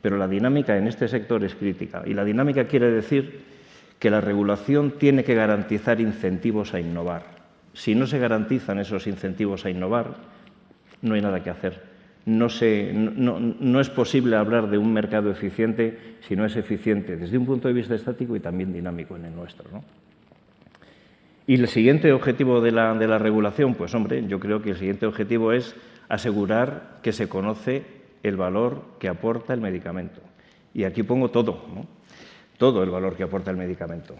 pero la dinámica en este sector es crítica. Y la dinámica quiere decir que la regulación tiene que garantizar incentivos a innovar. Si no se garantizan esos incentivos a innovar, no hay nada que hacer. No es posible hablar de un mercado eficiente si no es eficiente desde un punto de vista estático y también dinámico en el nuestro, ¿no? Y el siguiente objetivo de la regulación, pues hombre, yo creo que el siguiente objetivo es asegurar que se conoce el valor que aporta el medicamento. Y aquí pongo todo, ¿no?, todo el valor que aporta el medicamento.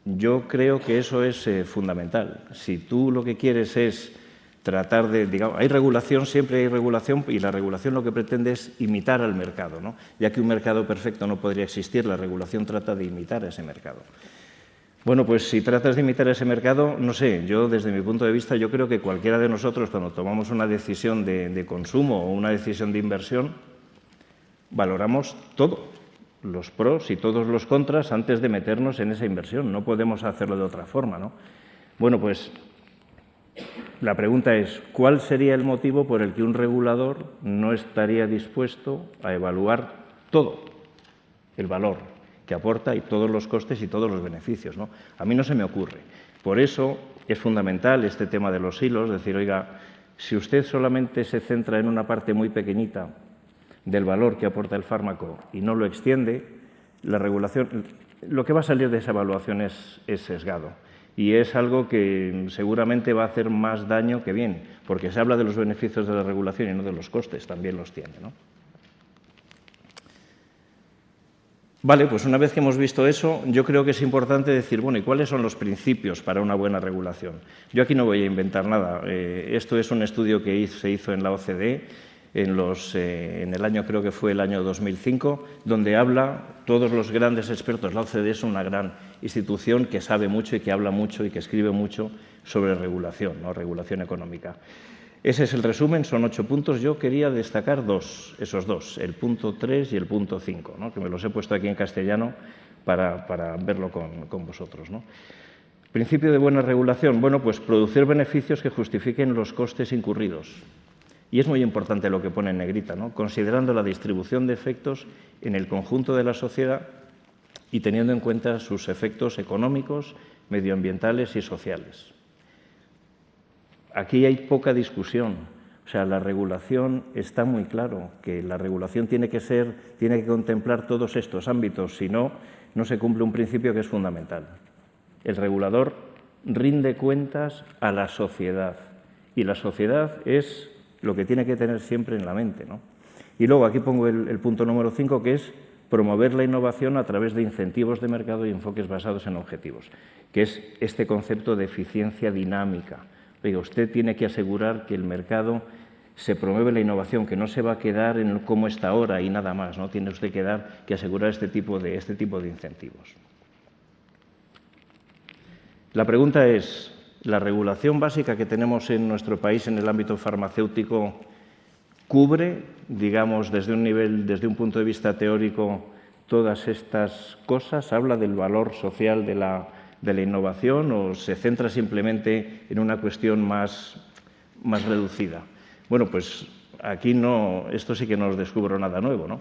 Yo creo que eso es fundamental. Si tú lo que quieres es tratar de, digamos, hay regulación, siempre hay regulación y la regulación lo que pretende es imitar al mercado, ¿no? Ya que un mercado perfecto no podría existir, la regulación trata de imitar a ese mercado. Bueno, pues si tratas de imitar a ese mercado, no sé, yo desde mi punto de vista, yo creo que cualquiera de nosotros cuando tomamos una decisión de consumo o una decisión de inversión, valoramos todo, los pros y todos los contras antes de meternos en esa inversión. No podemos hacerlo de otra forma, ¿no? Bueno, pues la pregunta es, ¿cuál sería el motivo por el que un regulador no estaría dispuesto a evaluar todo el valor que aporta y todos los costes y todos los beneficios, ¿no? A mí no se me ocurre. Por eso es fundamental este tema de los hilos, decir, oiga, si usted solamente se centra en una parte muy pequeñita del valor que aporta el fármaco y no lo extiende, la regulación, lo que va a salir de esa evaluación es sesgado. Y es algo que seguramente va a hacer más daño que bien, porque se habla de los beneficios de la regulación y no de los costes, también los tiene, ¿no? Vale, pues una vez que hemos visto eso, yo creo que es importante decir, bueno, ¿y cuáles son los principios para una buena regulación? Yo aquí no voy a inventar nada. Esto es un estudio que se hizo en la OCDE, en el año, creo que fue el año 2005, donde habla todos los grandes expertos. La OCDE es una gran institución que sabe mucho y que habla mucho y que escribe mucho sobre regulación, ¿no?, regulación económica. Ese es el resumen, son 8 puntos. Yo quería destacar esos dos, el punto 3 y el punto 5, ¿no?, que me los he puesto aquí en castellano para verlo con vosotros, ¿no? Principio de buena regulación, bueno, pues producir beneficios que justifiquen los costes incurridos. Y es muy importante lo que pone en negrita, ¿no?, considerando la distribución de efectos en el conjunto de la sociedad y teniendo en cuenta sus efectos económicos, medioambientales y sociales. Aquí hay poca discusión. O sea, la regulación está muy claro que la regulación tiene que contemplar todos estos ámbitos, si no, no se cumple un principio que es fundamental. El regulador rinde cuentas a la sociedad y la sociedad es lo que tiene que tener siempre en la mente, ¿no? Y luego aquí pongo el punto número 5, que es promover la innovación a través de incentivos de mercado y enfoques basados en objetivos, que es este concepto de eficiencia dinámica. Oiga, usted tiene que asegurar que el mercado se promueve la innovación, que no se va a quedar en cómo está ahora y nada más, ¿no? Tiene usted que asegurar este tipo de incentivos. La pregunta es, ¿la regulación básica que tenemos en nuestro país en el ámbito farmacéutico cubre, digamos, desde un punto de vista teórico, todas estas cosas? ¿Habla del valor social de la innovación o se centra simplemente en una cuestión más reducida? Bueno, pues aquí esto sí que no os descubro nada nuevo, ¿no?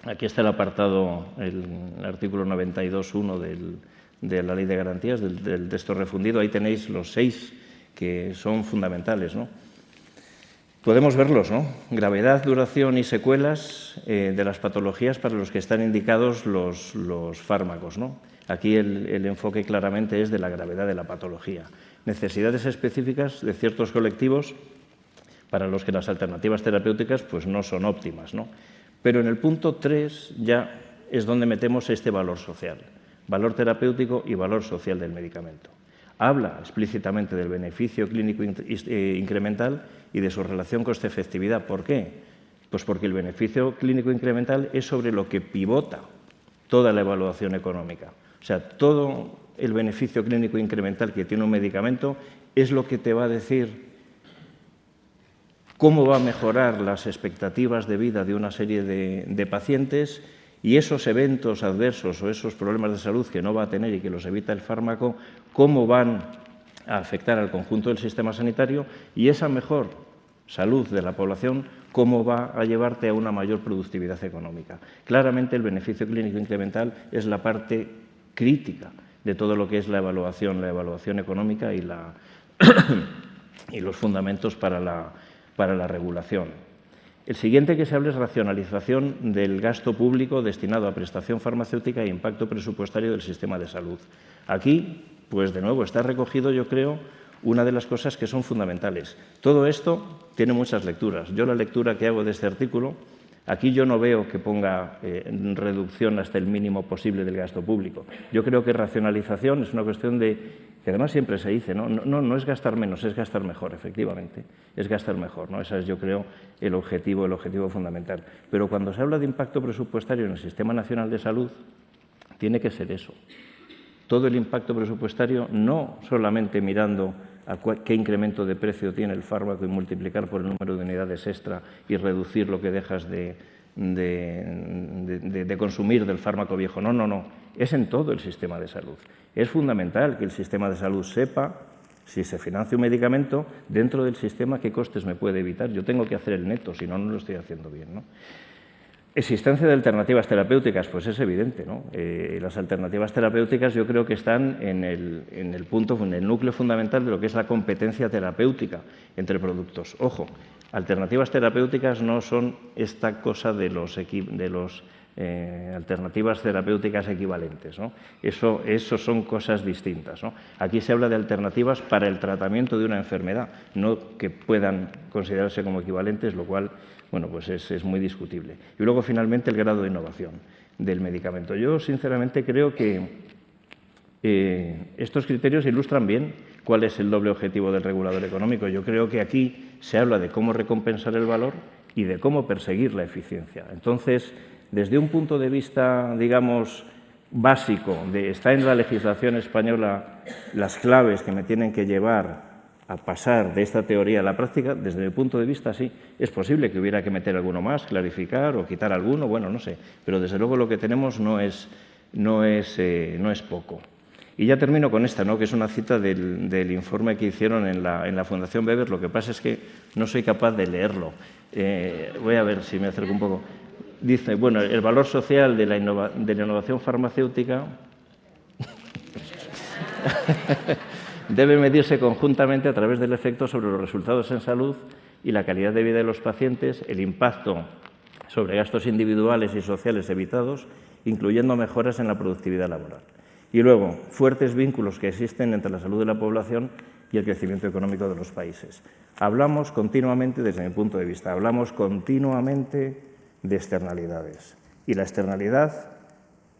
Aquí está el apartado, el artículo 92.1 de la Ley de Garantías, del texto refundido. Ahí tenéis los 6 que son fundamentales, ¿no? Podemos verlos, ¿no? Gravedad, duración y secuelas de las patologías para los que están indicados los fármacos, ¿no? Aquí el enfoque claramente es de la gravedad de la patología. Necesidades específicas de ciertos colectivos para los que las alternativas terapéuticas pues, no son óptimas, ¿no? Pero en el punto 3 ya es donde metemos este valor social, valor terapéutico y valor social del medicamento. Habla explícitamente del beneficio clínico incremental y de su relación coste-efectividad. ¿Por qué? Pues porque el beneficio clínico incremental es sobre lo que pivota toda la evaluación económica. O sea, todo el beneficio clínico incremental que tiene un medicamento es lo que te va a decir cómo va a mejorar las expectativas de vida de una serie de pacientes y esos eventos adversos o esos problemas de salud que no va a tener y que los evita el fármaco, cómo van a afectar al conjunto del sistema sanitario y esa mejor salud de la población, cómo va a llevarte a una mayor productividad económica. Claramente el beneficio clínico incremental es la parte crítica de todo lo que es la evaluación económica y los fundamentos para la regulación. El siguiente que se habla es racionalización del gasto público destinado a prestación farmacéutica e impacto presupuestario del sistema de salud. Aquí, pues de nuevo, está recogido, yo creo, una de las cosas que son fundamentales. Todo esto tiene muchas lecturas. Yo la lectura que hago de este artículo, aquí yo no veo que ponga reducción hasta el mínimo posible del gasto público. Yo creo que racionalización es una cuestión que además siempre se dice, no es gastar menos, es gastar mejor, efectivamente, es gastar mejor, ¿no? Ese es, yo creo, el objetivo fundamental. Pero cuando se habla de impacto presupuestario en el Sistema Nacional de Salud, tiene que ser eso. Todo el impacto presupuestario, no solamente mirando a qué incremento de precio tiene el fármaco y multiplicar por el número de unidades extra y reducir lo que dejas de consumir del fármaco viejo. No. Es en todo el sistema de salud. Es fundamental que el sistema de salud sepa, si se financia un medicamento, dentro del sistema qué costes me puede evitar. Yo tengo que hacer el neto, si no, no lo estoy haciendo bien, ¿no? Existencia de alternativas terapéuticas, pues es evidente, ¿no? Las alternativas terapéuticas yo creo que están en el núcleo fundamental de lo que es la competencia terapéutica entre productos. Ojo, alternativas terapéuticas no son esta cosa de los alternativas terapéuticas equivalentes, ¿no? Eso son cosas distintas, ¿no? Aquí se habla de alternativas para el tratamiento de una enfermedad, no que puedan considerarse como equivalentes, lo cual, bueno, pues es muy discutible. Y luego, finalmente, el grado de innovación del medicamento. Yo, sinceramente, creo que estos criterios ilustran bien cuál es el doble objetivo del regulador económico. Yo creo que aquí se habla de cómo recompensar el valor y de cómo perseguir la eficiencia. Entonces, desde un punto de vista, digamos, básico, está en la legislación española las claves que me tienen que llevar a pasar de esta teoría a la práctica, desde mi punto de vista sí, es posible que hubiera que meter alguno más, clarificar o quitar alguno, bueno, no sé, pero desde luego lo que tenemos no es poco. Y ya termino con esta, ¿no? Que es una cita del informe que hicieron en la Fundación Weber. Lo que pasa es que no soy capaz de leerlo. Voy a ver si me acerco un poco. Dice, bueno, el valor social de la innovación farmacéutica debe medirse conjuntamente a través del efecto sobre los resultados en salud y la calidad de vida de los pacientes, el impacto sobre gastos individuales y sociales evitados, incluyendo mejoras en la productividad laboral. Y luego, fuertes vínculos que existen entre la salud de la población y el crecimiento económico de los países. Hablamos continuamente, desde mi punto de vista, de externalidades. Y la externalidad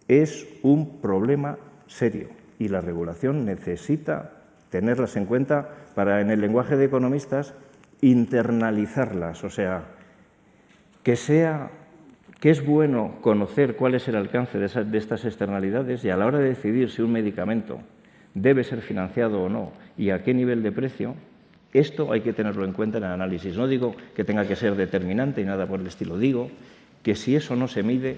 es un problema serio y la regulación necesita tenerlas en cuenta para, en el lenguaje de economistas, internalizarlas, o sea, que es bueno conocer cuál es el alcance de estas externalidades y a la hora de decidir si un medicamento debe ser financiado o no y a qué nivel de precio, esto hay que tenerlo en cuenta en el análisis. No digo que tenga que ser determinante y nada por el estilo, digo que si eso no se mide,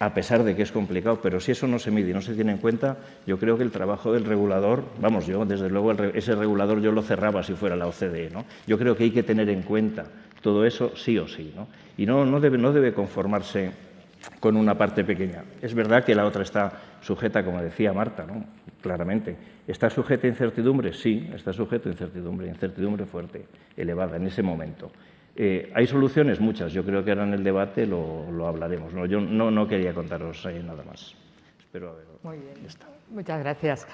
a pesar de que es complicado, pero si eso no se mide y no se tiene en cuenta, yo creo que el trabajo del regulador, vamos, yo desde luego ese regulador yo lo cerraba si fuera la OCDE, ¿no? Yo creo que hay que tener en cuenta todo eso sí o sí, ¿no? Y no debe conformarse con una parte pequeña. Es verdad que la otra está sujeta, como decía Marta, ¿no? Claramente. ¿Está sujeta a incertidumbre? Sí, está sujeta a incertidumbre fuerte, elevada en ese momento. ¿Hay soluciones? Muchas. Yo creo que ahora en el debate lo hablaremos, ¿no? Yo no quería contaros nada más. Espero haberlo. Muy bien. Ya está. Muchas gracias.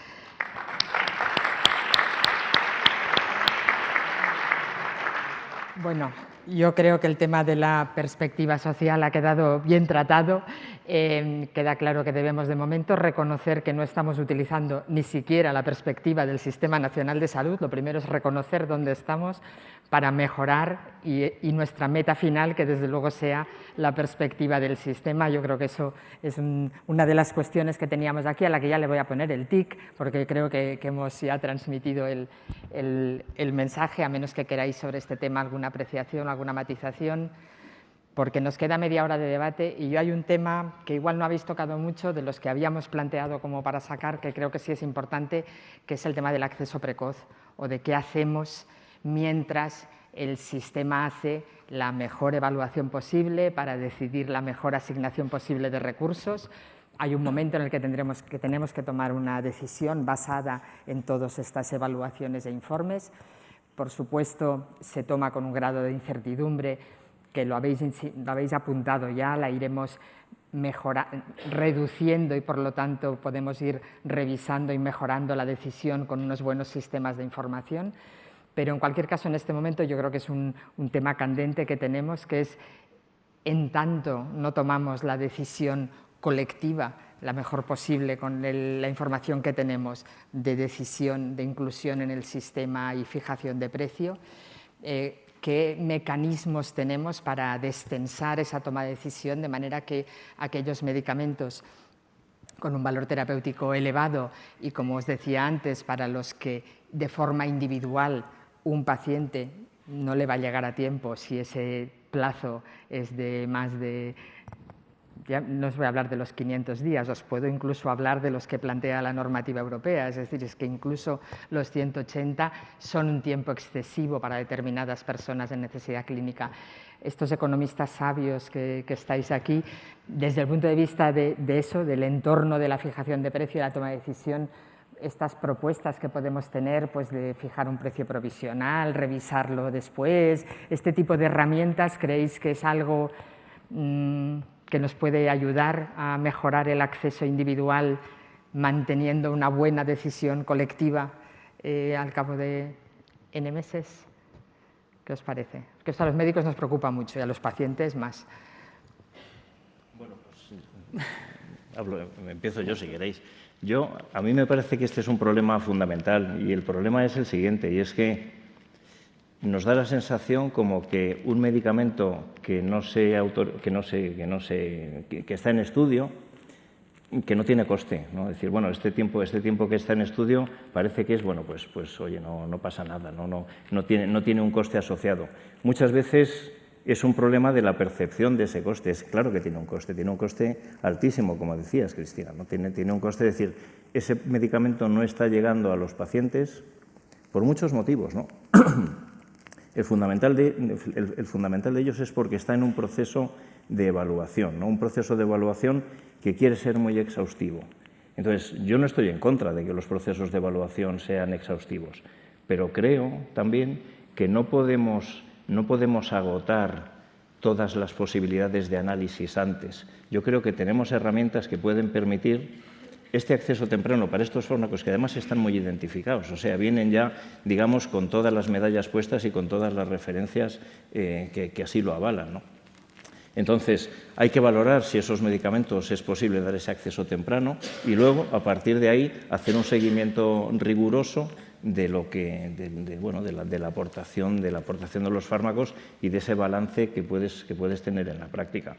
Bueno, yo creo que el tema de la perspectiva social ha quedado bien tratado. Queda claro que debemos de momento reconocer que no estamos utilizando ni siquiera la perspectiva del Sistema Nacional de Salud. Lo primero es reconocer dónde estamos para mejorar y nuestra meta final, que desde luego sea la perspectiva del sistema. Yo creo que eso es una de las cuestiones que teníamos aquí, a la que ya le voy a poner el tic, porque creo que hemos ya transmitido el mensaje, a menos que queráis sobre este tema alguna apreciación, alguna matización, porque nos queda media hora de debate y yo hay un tema que igual no habéis tocado mucho, de los que habíamos planteado como para sacar, que creo que sí es importante, que es el tema del acceso precoz, o de qué hacemos mientras el sistema hace la mejor evaluación posible para decidir la mejor asignación posible de recursos. Hay un momento en el que tenemos que tomar una decisión basada en todas estas evaluaciones e informes. Por supuesto, se toma con un grado de incertidumbre que lo habéis apuntado ya, la iremos reduciendo y por lo tanto podemos ir revisando y mejorando la decisión con unos buenos sistemas de información. Pero en cualquier caso, en este momento yo creo que es un tema candente que tenemos, que es, en tanto no tomamos la decisión colectiva, la mejor posible con la información que tenemos de decisión, de inclusión en el sistema y fijación de precio, qué mecanismos tenemos para destensar esa toma de decisión de manera que aquellos medicamentos con un valor terapéutico elevado y, como os decía antes, para los que de forma individual un paciente no le va a llegar a tiempo si ese plazo es de más de, ya no os voy a hablar de los 500 días, os puedo incluso hablar de los que plantea la normativa europea, es decir, es que incluso los 180 son un tiempo excesivo para determinadas personas en necesidad clínica. Estos economistas sabios que estáis aquí, desde el punto de vista de eso, del entorno de la fijación de precio y la toma de decisión, estas propuestas que podemos tener, pues de fijar un precio provisional, revisarlo después, este tipo de herramientas, ¿creéis que es algo que nos puede ayudar a mejorar el acceso individual manteniendo una buena decisión colectiva al cabo de N meses? ¿Qué os parece? Que esto a los médicos nos preocupa mucho y a los pacientes más. Bueno, pues empiezo yo si queréis. A mí me parece que este es un problema fundamental y el problema es el siguiente, y es que nos da la sensación como que un medicamento que está en estudio, que no tiene coste, ¿no? Es decir, bueno, este tiempo que está en estudio parece que es, bueno, pues oye, no pasa nada, no tiene un coste asociado. Muchas veces es un problema de la percepción de ese coste. Es claro que tiene un coste altísimo, como decías, Cristina, ¿no? Tiene un coste, es decir, ese medicamento no está llegando a los pacientes por muchos motivos, ¿no? El fundamental de ellos es porque está en un proceso de evaluación, ¿no? Un proceso de evaluación que quiere ser muy exhaustivo. Entonces, yo no estoy en contra de que los procesos de evaluación sean exhaustivos, pero creo también que no podemos agotar todas las posibilidades de análisis antes. Yo creo que tenemos herramientas que pueden permitir este acceso temprano para estos fármacos que además están muy identificados, o sea, vienen ya, digamos, con todas las medallas puestas y con todas las referencias que así lo avalan, ¿no? Entonces, hay que valorar si esos medicamentos es posible dar ese acceso temprano y luego, a partir de ahí, hacer un seguimiento riguroso de la aportación de los fármacos y de ese balance que puedes tener en la práctica.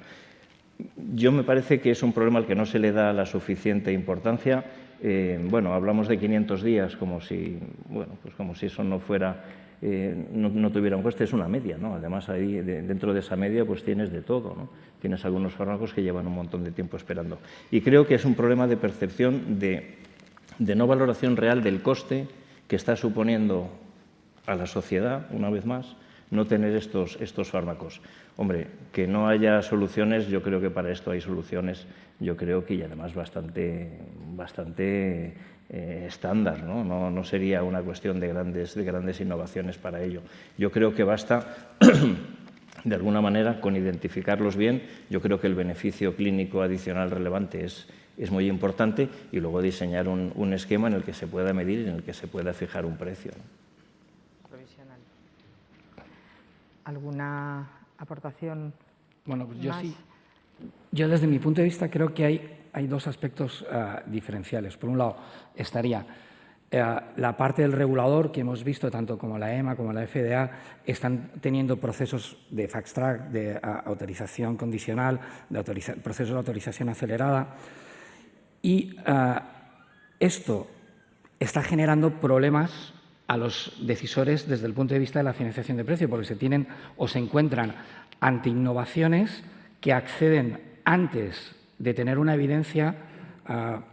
Yo me parece que es un problema al que no se le da la suficiente importancia. Hablamos de 500 días como si eso no fuera, no tuviera un coste, es una media, ¿no? Además, ahí dentro de esa media pues tienes de todo, ¿no? Tienes algunos fármacos que llevan un montón de tiempo esperando. Y creo que es un problema de percepción de no valoración real del coste que está suponiendo a la sociedad, una vez más, no tener estos fármacos. Hombre, que no haya soluciones, yo creo que para esto hay soluciones, yo creo que y además bastante estándar, ¿no? No sería una cuestión de grandes innovaciones para ello. Yo creo que basta, de alguna manera, con identificarlos bien. Yo creo que el beneficio clínico adicional relevante es muy importante y luego diseñar un esquema en el que se pueda medir y en el que se pueda fijar un precio, ¿no? Provisional. ¿Alguna aportación? Bueno, pues yo más? sí. Yo, desde mi punto de vista, creo que hay dos aspectos diferenciales. Por un lado, estaría la parte del regulador, que hemos visto tanto como la EMA como la FDA están teniendo procesos de fast track, de autorización condicional, procesos de autorización acelerada. Y esto está generando problemas a los decisores desde el punto de vista de la financiación de precio, porque se encuentran ante innovaciones que acceden antes de tener una evidencia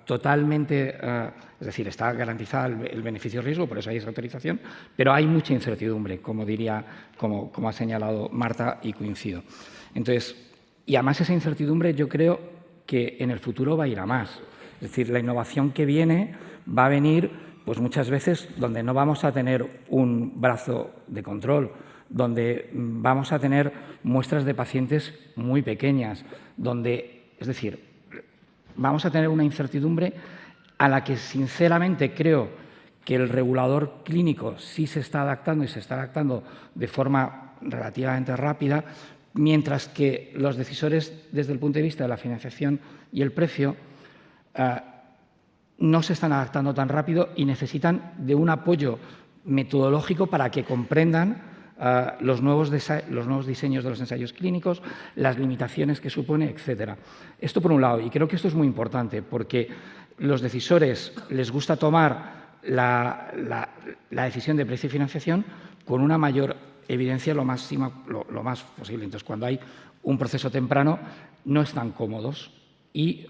totalmente, es decir, está garantizada el beneficio-riesgo, por eso hay esa autorización, pero hay mucha incertidumbre, como ha señalado Marta, y coincido. Entonces, y además esa incertidumbre yo creo que en el futuro va a ir a más. Es decir, la innovación que viene va a venir pues muchas veces donde no vamos a tener un brazo de control, donde vamos a tener muestras de pacientes muy pequeñas, es decir, vamos a tener una incertidumbre a la que sinceramente creo que el regulador clínico sí se está adaptando y se está adaptando de forma relativamente rápida, mientras que los decisores desde el punto de vista de la financiación y el precio no se están adaptando tan rápido y necesitan de un apoyo metodológico para que comprendan los nuevos diseños de los ensayos clínicos, las limitaciones que supone, etcétera. Esto por un lado, y creo que esto es muy importante porque los decisores les gusta tomar la decisión de precio y financiación con una mayor evidencia lo más posible. Entonces, cuando hay un proceso temprano, no están cómodos y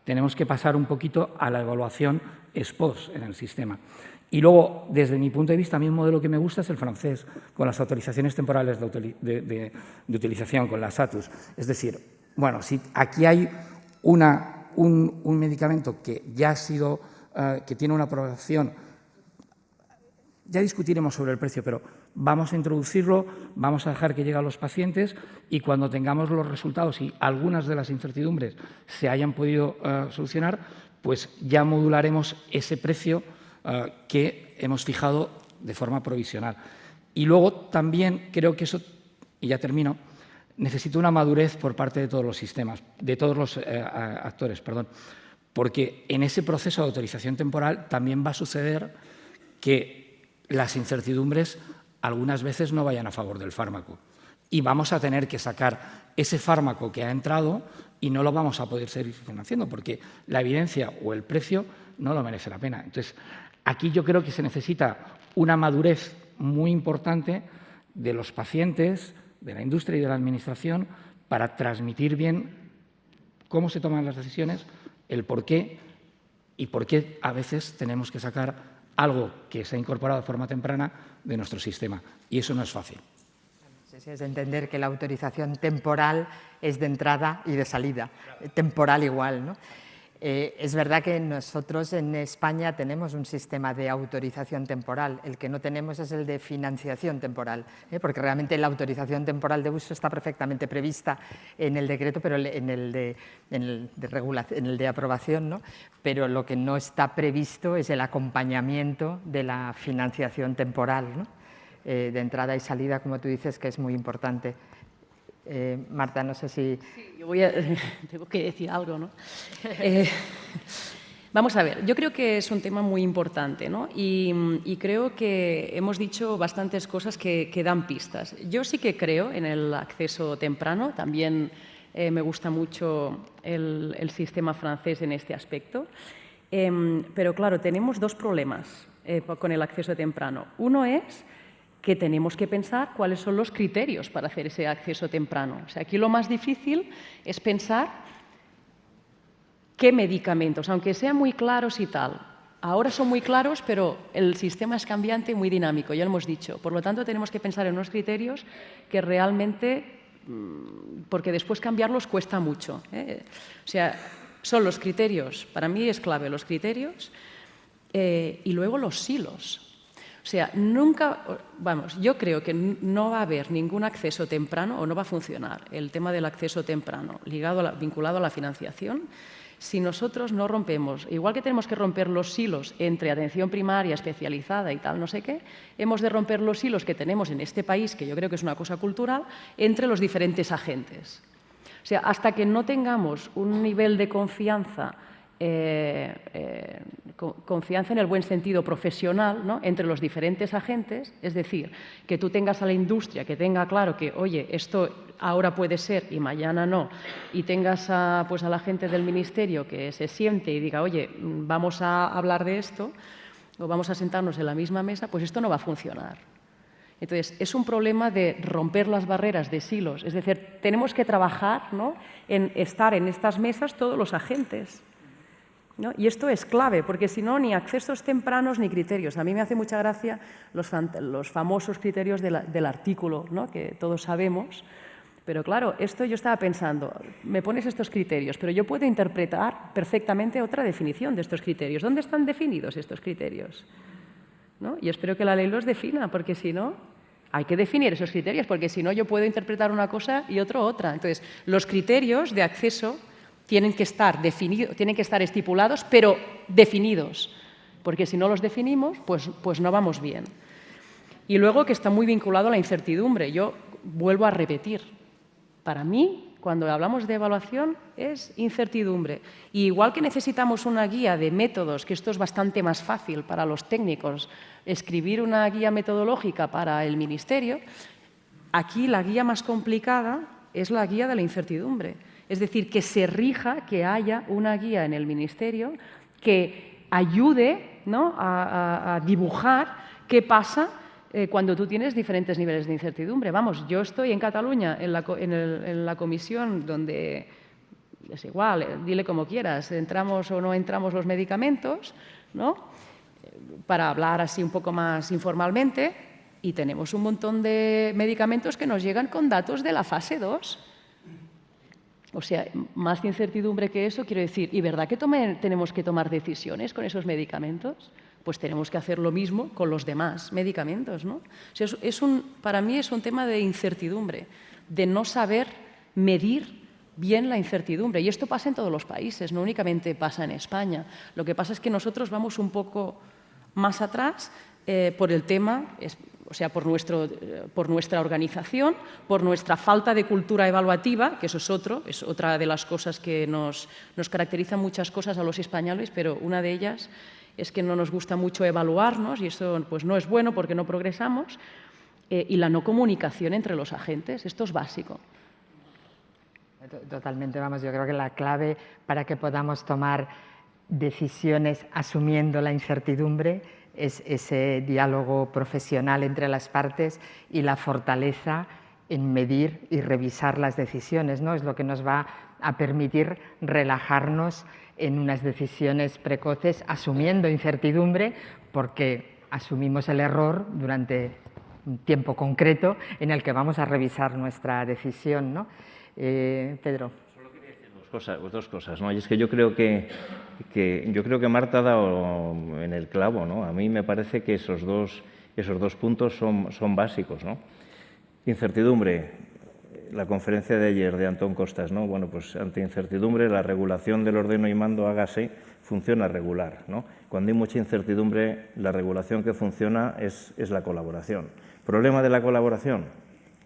tenemos que pasar un poquito a la evaluación ex post en el sistema. Y luego, desde mi punto de vista, a mí un modelo que me gusta es el francés, con las autorizaciones temporales de utilización, con las ATUS. Es decir, bueno, si aquí hay un medicamento que ya ha sido, que tiene una aprobación, ya discutiremos sobre el precio, pero vamos a introducirlo, vamos a dejar que llegue a los pacientes y cuando tengamos los resultados y algunas de las incertidumbres se hayan podido solucionar, pues ya modularemos ese precio que hemos fijado de forma provisional. Y luego también creo que eso, y ya termino, necesita una madurez por parte de todos los sistemas, de todos los actores, porque en ese proceso de autorización temporal también va a suceder que las incertidumbres algunas veces no vayan a favor del fármaco y vamos a tener que sacar ese fármaco que ha entrado y no lo vamos a poder seguir financiando porque la evidencia o el precio no lo merece la pena. Entonces, aquí yo creo que se necesita una madurez muy importante de los pacientes, de la industria y de la administración para transmitir bien cómo se toman las decisiones, el por qué y por qué a veces tenemos que sacar algo que se ha incorporado de forma temprana de nuestro sistema. Y eso no es fácil. Sí, es entender que la autorización temporal es de entrada y de salida, temporal igual, ¿no? Es verdad que nosotros en España tenemos un sistema de autorización temporal. El que no tenemos es el de financiación temporal, porque realmente la autorización temporal de uso está perfectamente prevista en el decreto, pero en el de aprobación, ¿no? Pero lo que no está previsto es el acompañamiento de la financiación temporal, ¿no? De entrada y salida, como tú dices, que es muy importante. Marta, no sé si... Sí, yo tengo que decir algo, ¿no? Vamos a ver, yo creo que es un tema muy importante, ¿no? Y creo que hemos dicho bastantes cosas que dan pistas. Yo sí que creo en el acceso temprano, también me gusta mucho el sistema francés en este aspecto, pero claro, tenemos dos problemas con el acceso temprano. Uno es que tenemos que pensar cuáles son los criterios para hacer ese acceso temprano. O sea, aquí lo más difícil es pensar qué medicamentos, aunque sean muy claros y tal. Ahora son muy claros, pero el sistema es cambiante y muy dinámico, ya lo hemos dicho. Por lo tanto, tenemos que pensar en unos criterios que realmente, porque después cambiarlos cuesta mucho. O sea, son los criterios, para mí es clave los criterios, y luego los silos. O sea, yo creo que no va a haber ningún acceso temprano o no va a funcionar el tema del acceso temprano vinculado a la financiación si nosotros no rompemos, igual que tenemos que romper los silos entre atención primaria, especializada y tal, no sé qué, hemos de romper los silos que tenemos en este país, que yo creo que es una cosa cultural, entre los diferentes agentes. O sea, hasta que no tengamos un nivel de confianza en el buen sentido profesional, ¿no?, entre los diferentes agentes, es decir, que tú tengas a la industria que tenga claro que, oye, esto ahora puede ser y mañana no, y tengas a la gente del ministerio que se siente y diga, oye, vamos a hablar de esto o vamos a sentarnos en la misma mesa, pues esto no va a funcionar. Entonces, es un problema de romper las barreras de silos, es decir, tenemos que trabajar, ¿no?, en estar en estas mesas todos los agentes, ¿no? Y esto es clave, porque si no, ni accesos tempranos ni criterios. A mí me hace mucha gracia los famosos criterios del artículo, ¿no?, que todos sabemos. Pero claro, esto yo estaba pensando, me pones estos criterios, pero yo puedo interpretar perfectamente otra definición de estos criterios. ¿Dónde están definidos estos criterios? ¿No? Y espero que la ley los defina, porque si no, hay que definir esos criterios, porque si no, yo puedo interpretar una cosa y otra. Entonces, los criterios de acceso tienen que estar definidos, tienen que estar estipulados, pero definidos, porque si no los definimos, pues no vamos bien. Y luego que está muy vinculado a la incertidumbre. Yo vuelvo a repetir, para mí, cuando hablamos de evaluación, es incertidumbre. Y igual que necesitamos una guía de métodos, que esto es bastante más fácil para los técnicos, escribir una guía metodológica para el ministerio, aquí la guía más complicada es la guía de la incertidumbre. Es decir, que se rija, que haya una guía en el ministerio que ayude, ¿no?, a dibujar qué pasa cuando tú tienes diferentes niveles de incertidumbre. Vamos, yo estoy en Cataluña, en la comisión donde, es igual, dile como quieras, entramos o no entramos los medicamentos, ¿no?, para hablar así un poco más informalmente, y tenemos un montón de medicamentos que nos llegan con datos de la fase 2. O sea, más incertidumbre que eso, quiero decir, ¿y verdad que tenemos que tomar decisiones con esos medicamentos? Pues tenemos que hacer lo mismo con los demás medicamentos, ¿no? O sea, para mí es un tema de incertidumbre, de no saber medir bien la incertidumbre. Y esto pasa en todos los países, no únicamente pasa en España. Lo que pasa es que nosotros vamos un poco más atrás por el tema, o sea, por nuestra organización, por nuestra falta de cultura evaluativa, que eso es otra de las cosas que nos caracterizan muchas cosas a los españoles, pero una de ellas es que no nos gusta mucho evaluarnos y eso pues no es bueno porque no progresamos, y la no comunicación entre los agentes, esto es básico. Totalmente, vamos, yo creo que la clave para que podamos tomar decisiones asumiendo la incertidumbre es ese diálogo profesional entre las partes y la fortaleza en medir y revisar las decisiones, ¿no? Es lo que nos va a permitir relajarnos en unas decisiones precoces, asumiendo incertidumbre, porque asumimos el error durante un tiempo concreto en el que vamos a revisar nuestra decisión, ¿no? Pedro. Solo quería decir dos cosas, ¿no? Y es que yo creo que Marta ha dado en el clavo, ¿no? A mí me parece que esos dos puntos son básicos, ¿no? Incertidumbre, la conferencia de ayer de Antón Costas, ¿no? Bueno, pues ante incertidumbre la regulación del ordeno y mando, hágase, funciona regular, ¿no? Cuando hay mucha incertidumbre, la regulación que funciona es la colaboración. ¿Problema de la colaboración?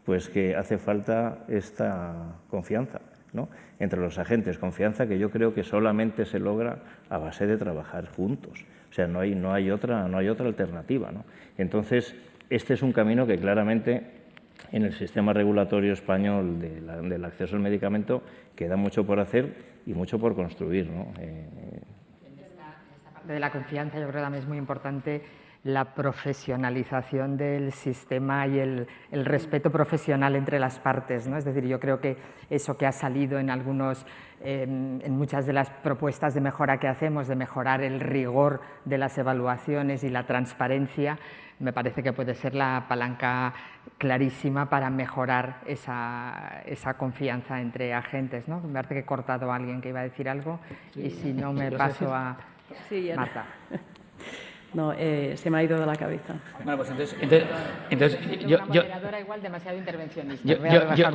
pues que hace falta esta confianza, ¿no?, entre los agentes, confianza que yo creo que solamente se logra a base de trabajar juntos. O sea, no hay otra alternativa, ¿no? Entonces, este es un camino que claramente en el sistema regulatorio español del acceso al medicamento queda mucho por hacer y mucho por construir, ¿no? En esta parte de la confianza yo creo que también es muy importante la profesionalización del sistema y el respeto profesional entre las partes, ¿no? Es decir, yo creo que eso que ha salido en muchas de las propuestas de mejora que hacemos, de mejorar el rigor de las evaluaciones y la transparencia, me parece que puede ser la palanca clarísima para mejorar esa confianza entre agentes, ¿no? Me parece que he cortado a alguien que iba a decir algo y si no me paso a Marta. No, se me ha ido de la cabeza. Bueno, pues entonces Una moderadora igual demasiado intervencionista.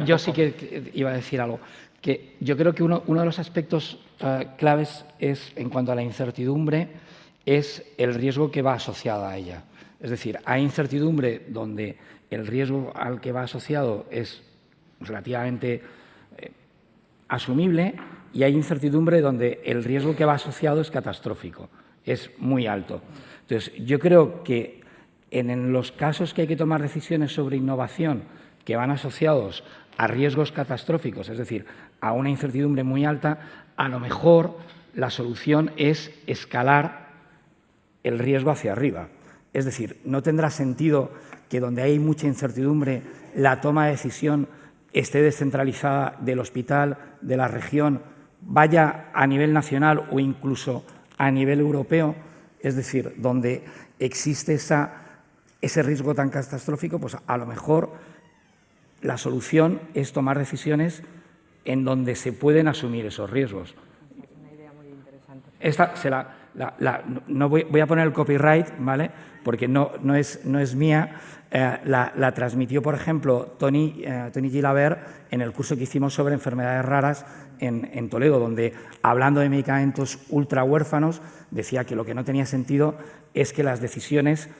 Yo sí que iba a decir algo. Que yo creo que uno de los aspectos claves es, en cuanto a la incertidumbre, es el riesgo que va asociado a ella. Es decir, hay incertidumbre donde el riesgo al que va asociado es relativamente asumible y hay incertidumbre donde el riesgo que va asociado es catastrófico, es muy alto. Entonces, yo creo que en los casos que hay que tomar decisiones sobre innovación que van asociados a riesgos catastróficos, es decir, a una incertidumbre muy alta, a lo mejor la solución es escalar el riesgo hacia arriba. Es decir, no tendrá sentido que donde hay mucha incertidumbre la toma de decisión esté descentralizada del hospital, de la región, vaya a nivel nacional o incluso a nivel europeo. Es decir, donde existe ese riesgo tan catastrófico, pues a lo mejor la solución es tomar decisiones en donde se pueden asumir esos riesgos. Es una idea muy interesante. Esta no voy a poner el copyright, ¿vale?, porque no es mía. La transmitió, por ejemplo, Tony Gilabert en el curso que hicimos sobre enfermedades raras en Toledo, donde, hablando de medicamentos ultra huérfanos, decía que lo que no tenía sentido es que las decisiones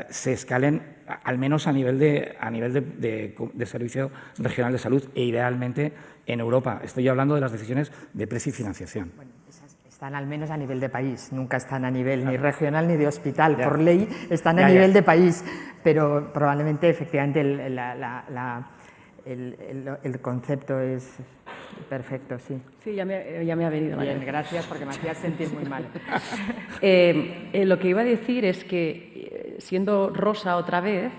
se escalen al menos a nivel de Servicio Regional de Salud e idealmente en Europa. Estoy hablando de las decisiones de precio y financiación. Bueno, esas están al menos a nivel de país, nunca están a nivel ni regional ni de hospital. Por ley están a nivel de país, pero probablemente efectivamente el concepto es perfecto, sí. Sí, ya me ha venido. Bien, gracias porque me hacías sentir muy mal. Lo que iba a decir es que, siendo Rosa otra vez,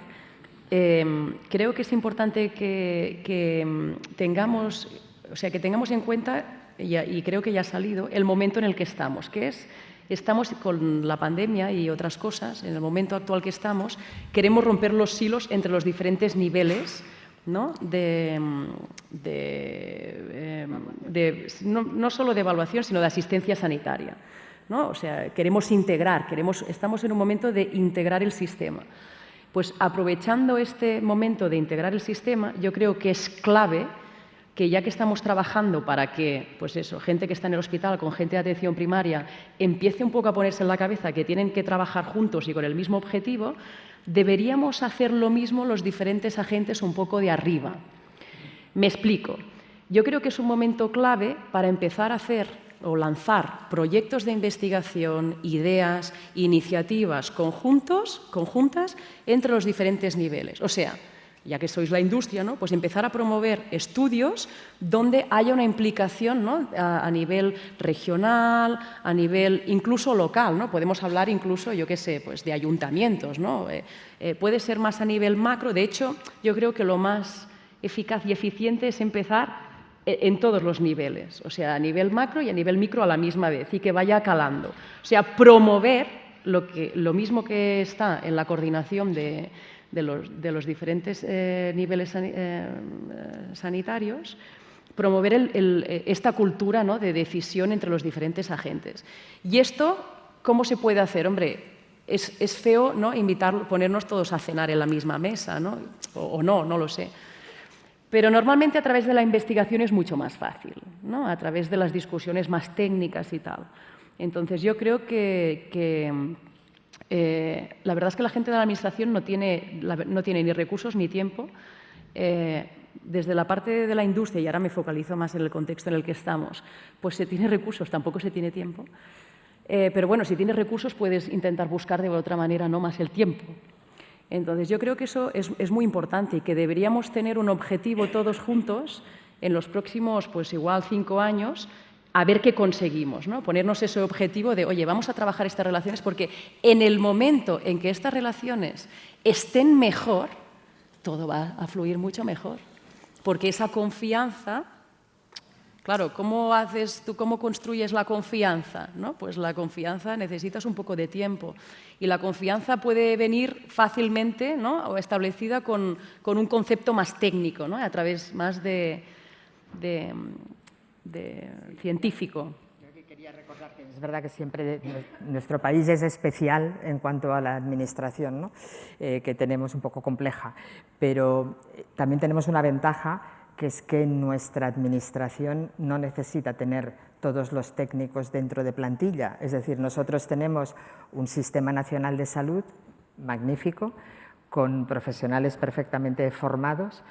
creo que es importante que tengamos en cuenta, y creo que ya ha salido, el momento en el que estamos, que estamos con la pandemia y otras cosas, en el momento actual que estamos, queremos romper los silos entre los diferentes niveles, ¿no?, no solo de evaluación, sino de asistencia sanitaria, ¿no? O sea, queremos integrar, estamos en un momento de integrar el sistema. Pues aprovechando este momento de integrar el sistema, yo creo que es clave que, ya que estamos trabajando para que, pues eso, gente que está en el hospital con gente de atención primaria empiece un poco a ponerse en la cabeza que tienen que trabajar juntos y con el mismo objetivo, deberíamos hacer lo mismo los diferentes agentes un poco de arriba. Me explico. Yo creo que es un momento clave para empezar a hacer o lanzar proyectos de investigación, ideas, iniciativas conjuntas entre los diferentes niveles. O sea, ya que sois la industria, ¿no?, pues empezar a promover estudios donde haya una implicación, ¿no?, a nivel regional, a nivel incluso local, ¿no? Podemos hablar incluso, yo qué sé, pues de ayuntamientos, ¿no? Puede ser más a nivel macro. De hecho, yo creo que lo más eficaz y eficiente es empezar en todos los niveles, o sea, a nivel macro y a nivel micro a la misma vez, y que vaya calando. O sea, promover lo mismo que está en la coordinación de los diferentes niveles sanitarios, promover esta cultura, ¿no?, de decisión entre los diferentes agentes. ¿Y esto cómo se puede hacer? Hombre, es feo, ¿no?, ponernos todos a cenar en la misma mesa, ¿no? O no lo sé. Pero normalmente a través de la investigación es mucho más fácil, ¿no?, a través de las discusiones más técnicas y tal. Entonces, yo creo que la verdad es que la gente de la Administración no tiene ni recursos ni tiempo desde la parte de la industria, y ahora me focalizo más en el contexto en el que estamos, pues se tiene recursos, tampoco se tiene tiempo. Pero bueno, si tienes recursos puedes intentar buscar de otra manera no más el tiempo. Entonces yo creo que eso es muy importante y que deberíamos tener un objetivo todos juntos en los próximos, pues igual 5 años, a ver qué conseguimos, ¿no? Ponernos ese objetivo de, oye, vamos a trabajar estas relaciones porque en el momento en que estas relaciones estén mejor, todo va a fluir mucho mejor. Porque esa confianza, claro, ¿cómo construyes la confianza? ¿No? Pues la confianza necesitas un poco de tiempo y la confianza puede venir fácilmente, ¿no? O establecida con un concepto más técnico, ¿no? A través más de científico. Yo quería recordar que es verdad que siempre nuestro país es especial en cuanto a la administración, ¿no? Que tenemos un poco compleja, pero también tenemos una ventaja, que es que nuestra administración no necesita tener todos los técnicos dentro de plantilla. Es decir, nosotros tenemos un Sistema Nacional de Salud magnífico, con profesionales perfectamente formados,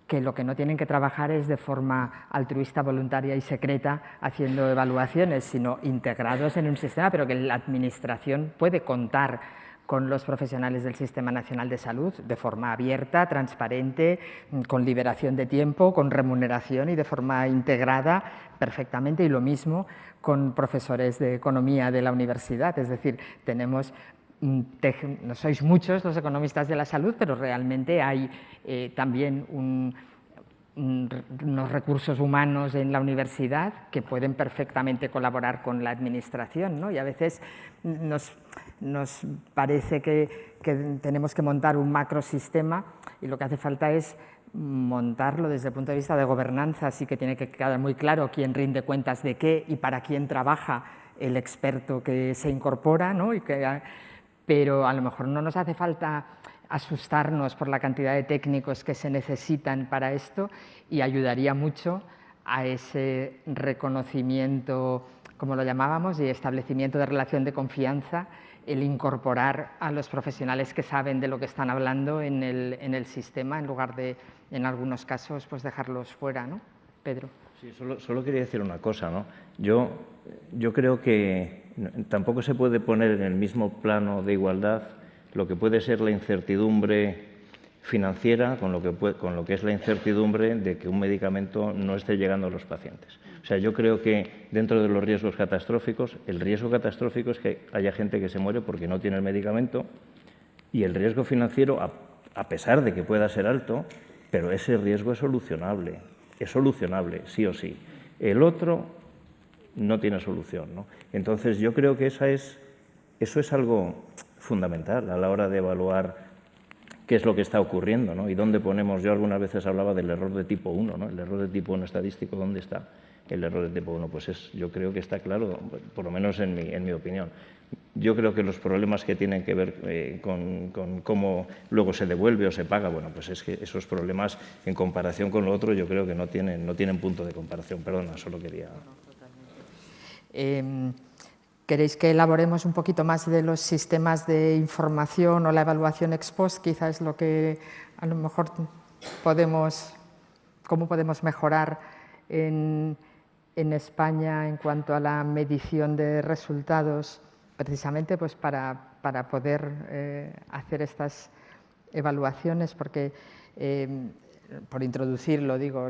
que lo que no tienen que trabajar es de forma altruista, voluntaria y secreta haciendo evaluaciones, sino integrados en un sistema, pero que la Administración puede contar con los profesionales del Sistema Nacional de Salud de forma abierta, transparente, con liberación de tiempo, con remuneración y de forma integrada perfectamente, y lo mismo con profesores de economía de la universidad. Es decir, tenemos, no sois muchos los economistas de la salud, pero realmente hay también unos recursos humanos en la universidad que pueden perfectamente colaborar con la administración, ¿no? Y a veces nos parece que tenemos que montar un macrosistema y lo que hace falta es montarlo desde el punto de vista de gobernanza. Así que tiene que quedar muy claro quién rinde cuentas de qué y para quién trabaja el experto que se incorpora, ¿no? Pero a lo mejor no nos hace falta asustarnos por la cantidad de técnicos que se necesitan para esto, y ayudaría mucho a ese reconocimiento, como lo llamábamos, y establecimiento de relación de confianza, el incorporar a los profesionales que saben de lo que están hablando en el sistema, en lugar de, en algunos casos, pues dejarlos fuera, ¿no? Pedro. Sí, solo quería decir una cosa, ¿no? Yo creo que tampoco se puede poner en el mismo plano de igualdad lo que puede ser la incertidumbre financiera con lo que es la incertidumbre de que un medicamento no esté llegando a los pacientes. O sea, yo creo que dentro de los riesgos catastróficos, el riesgo catastrófico es que haya gente que se muere porque no tiene el medicamento, y el riesgo financiero, a pesar de que pueda ser alto, pero ese riesgo es solucionable sí o sí. El otro no tiene solución, ¿no? Entonces, yo creo que eso es algo fundamental a la hora de evaluar qué es lo que está ocurriendo, ¿no? Y dónde ponemos. Yo algunas veces hablaba del error de tipo 1, ¿no? El error de tipo 1 estadístico, ¿dónde está el error de tipo 1? Pues yo creo que está claro, por lo menos en mi opinión. Yo creo que los problemas que tienen que ver con cómo luego se devuelve o se paga, bueno, pues es que esos problemas en comparación con lo otro yo creo que no tienen punto de comparación. Perdona, solo quería... ¿Queréis que elaboremos un poquito más de los sistemas de información o la evaluación ex post? Quizá es lo que a lo mejor cómo podemos mejorar en España en cuanto a la medición de resultados, precisamente pues para poder hacer estas evaluaciones, porque por introducirlo, digo,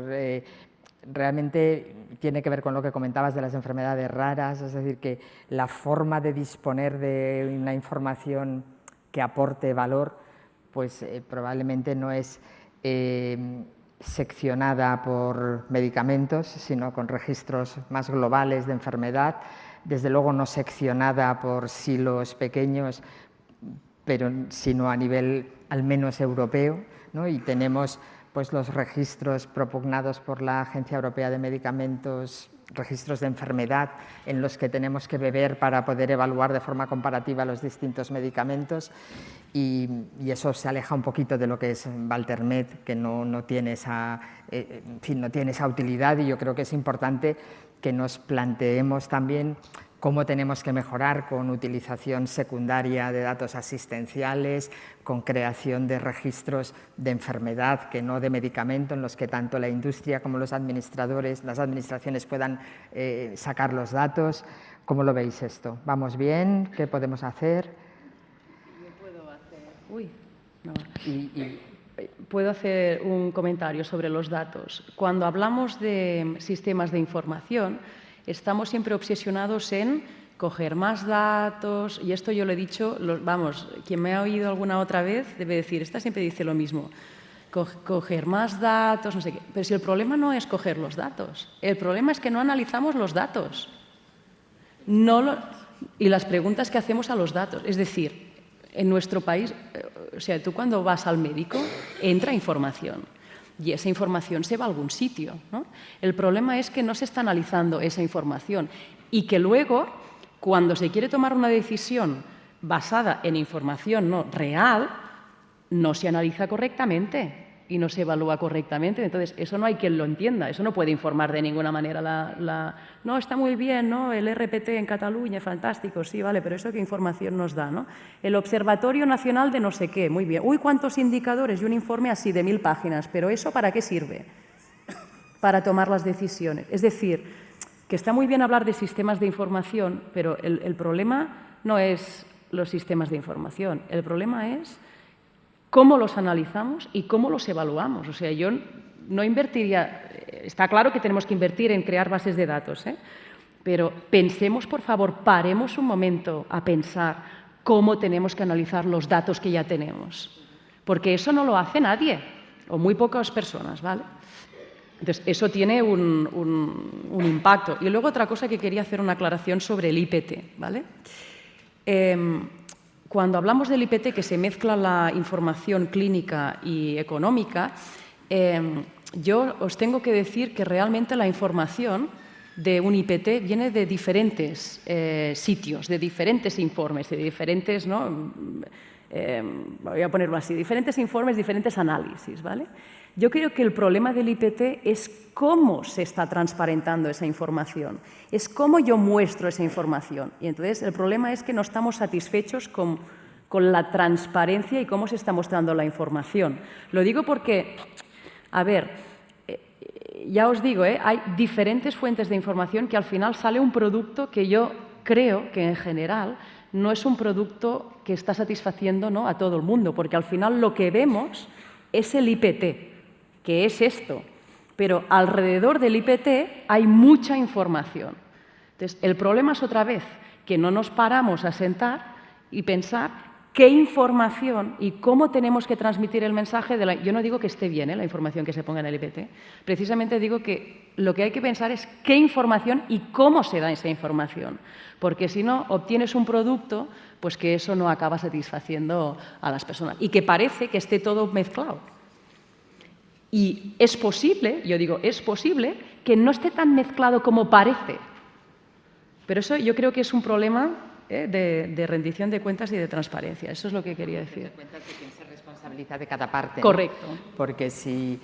realmente tiene que ver con lo que comentabas de las enfermedades raras, es decir, que la forma de disponer de una información que aporte valor, pues probablemente no es seccionada por medicamentos, sino con registros más globales de enfermedad, desde luego no seccionada por silos pequeños, pero sino a nivel al menos europeo, ¿no? Y tenemos pues los registros propugnados por la Agencia Europea de Medicamentos, registros de enfermedad en los que tenemos que beber para poder evaluar de forma comparativa los distintos medicamentos, y eso se aleja un poquito de lo que es Valtermed, que no tiene esa utilidad, y yo creo que es importante que nos planteemos también cómo tenemos que mejorar con utilización secundaria de datos asistenciales, con creación de registros de enfermedad, que no de medicamento, en los que tanto la industria como los administradores, las administraciones puedan sacar los datos. ¿Cómo lo veis esto? ¿Vamos bien? ¿Qué podemos hacer? Yo puedo puedo hacer un comentario sobre los datos. Cuando hablamos de sistemas de información, estamos siempre obsesionados en coger más datos, y esto yo lo he dicho, vamos, quien me ha oído alguna otra vez debe decir, esta siempre dice lo mismo, coger más datos, no sé qué. Pero si el problema no es coger los datos, el problema es que no analizamos los datos y las preguntas que hacemos a los datos. Es decir, en nuestro país, o sea, tú cuando vas al médico, entra información. Y esa información se va a algún sitio, ¿no? El problema es que no se está analizando esa información y que luego, cuando se quiere tomar una decisión basada en información real, no se analiza correctamente y no se evalúa correctamente. Entonces, eso no hay quien lo entienda, eso no puede informar de ninguna manera. No, está muy bien, ¿no? El RPT en Cataluña, fantástico, sí, vale, pero ¿eso qué información nos da, no? El Observatorio Nacional de no sé qué, muy bien. Uy, ¿cuántos indicadores? Y un informe así de 1000 páginas, pero ¿eso para qué sirve? Para tomar las decisiones. Es decir, que está muy bien hablar de sistemas de información, pero el problema no es los sistemas de información, el problema es cómo los analizamos y cómo los evaluamos. O sea, yo no invertiría, está claro que tenemos que invertir en crear bases de datos, pero pensemos, por favor, paremos un momento a pensar cómo tenemos que analizar los datos que ya tenemos, porque eso no lo hace nadie, o muy pocas personas, ¿vale? Entonces, eso tiene un impacto. Y luego otra cosa que quería hacer una aclaración sobre el IPT, ¿vale? Cuando hablamos del IPT, que se mezcla la información clínica y económica, yo os tengo que decir que realmente la información de un IPT viene de diferentes sitios, de diferentes informes, de diferentes, ¿no? Voy a ponerlo así, diferentes informes, diferentes análisis, ¿vale? Yo creo que el problema del IPT es cómo se está transparentando esa información, es cómo yo muestro esa información. Y entonces el problema es que no estamos satisfechos con la transparencia y cómo se está mostrando la información. Lo digo porque, a ver, ya os digo, hay diferentes fuentes de información que al final sale un producto que yo creo que en general no es un producto que está satisfaciendo, ¿no?, a todo el mundo, porque al final lo que vemos es el IPT, que es esto, pero alrededor del IPT hay mucha información. Entonces, el problema es otra vez que no nos paramos a sentar y pensar qué información y cómo tenemos que transmitir el mensaje de la... Yo no digo que esté bien la información que se ponga en el IPT, precisamente digo que lo que hay que pensar es qué información y cómo se da esa información, porque si no, obtienes un producto pues que eso no acaba satisfaciendo a las personas y que parece que esté todo mezclado. Y es posible, yo digo, es posible que no esté tan mezclado como parece. Pero eso yo creo que es un problema de rendición de cuentas y de transparencia. Eso es lo que quería decir. De cuentas de quién se responsabiliza de cada parte. Correcto. ¿No? Porque si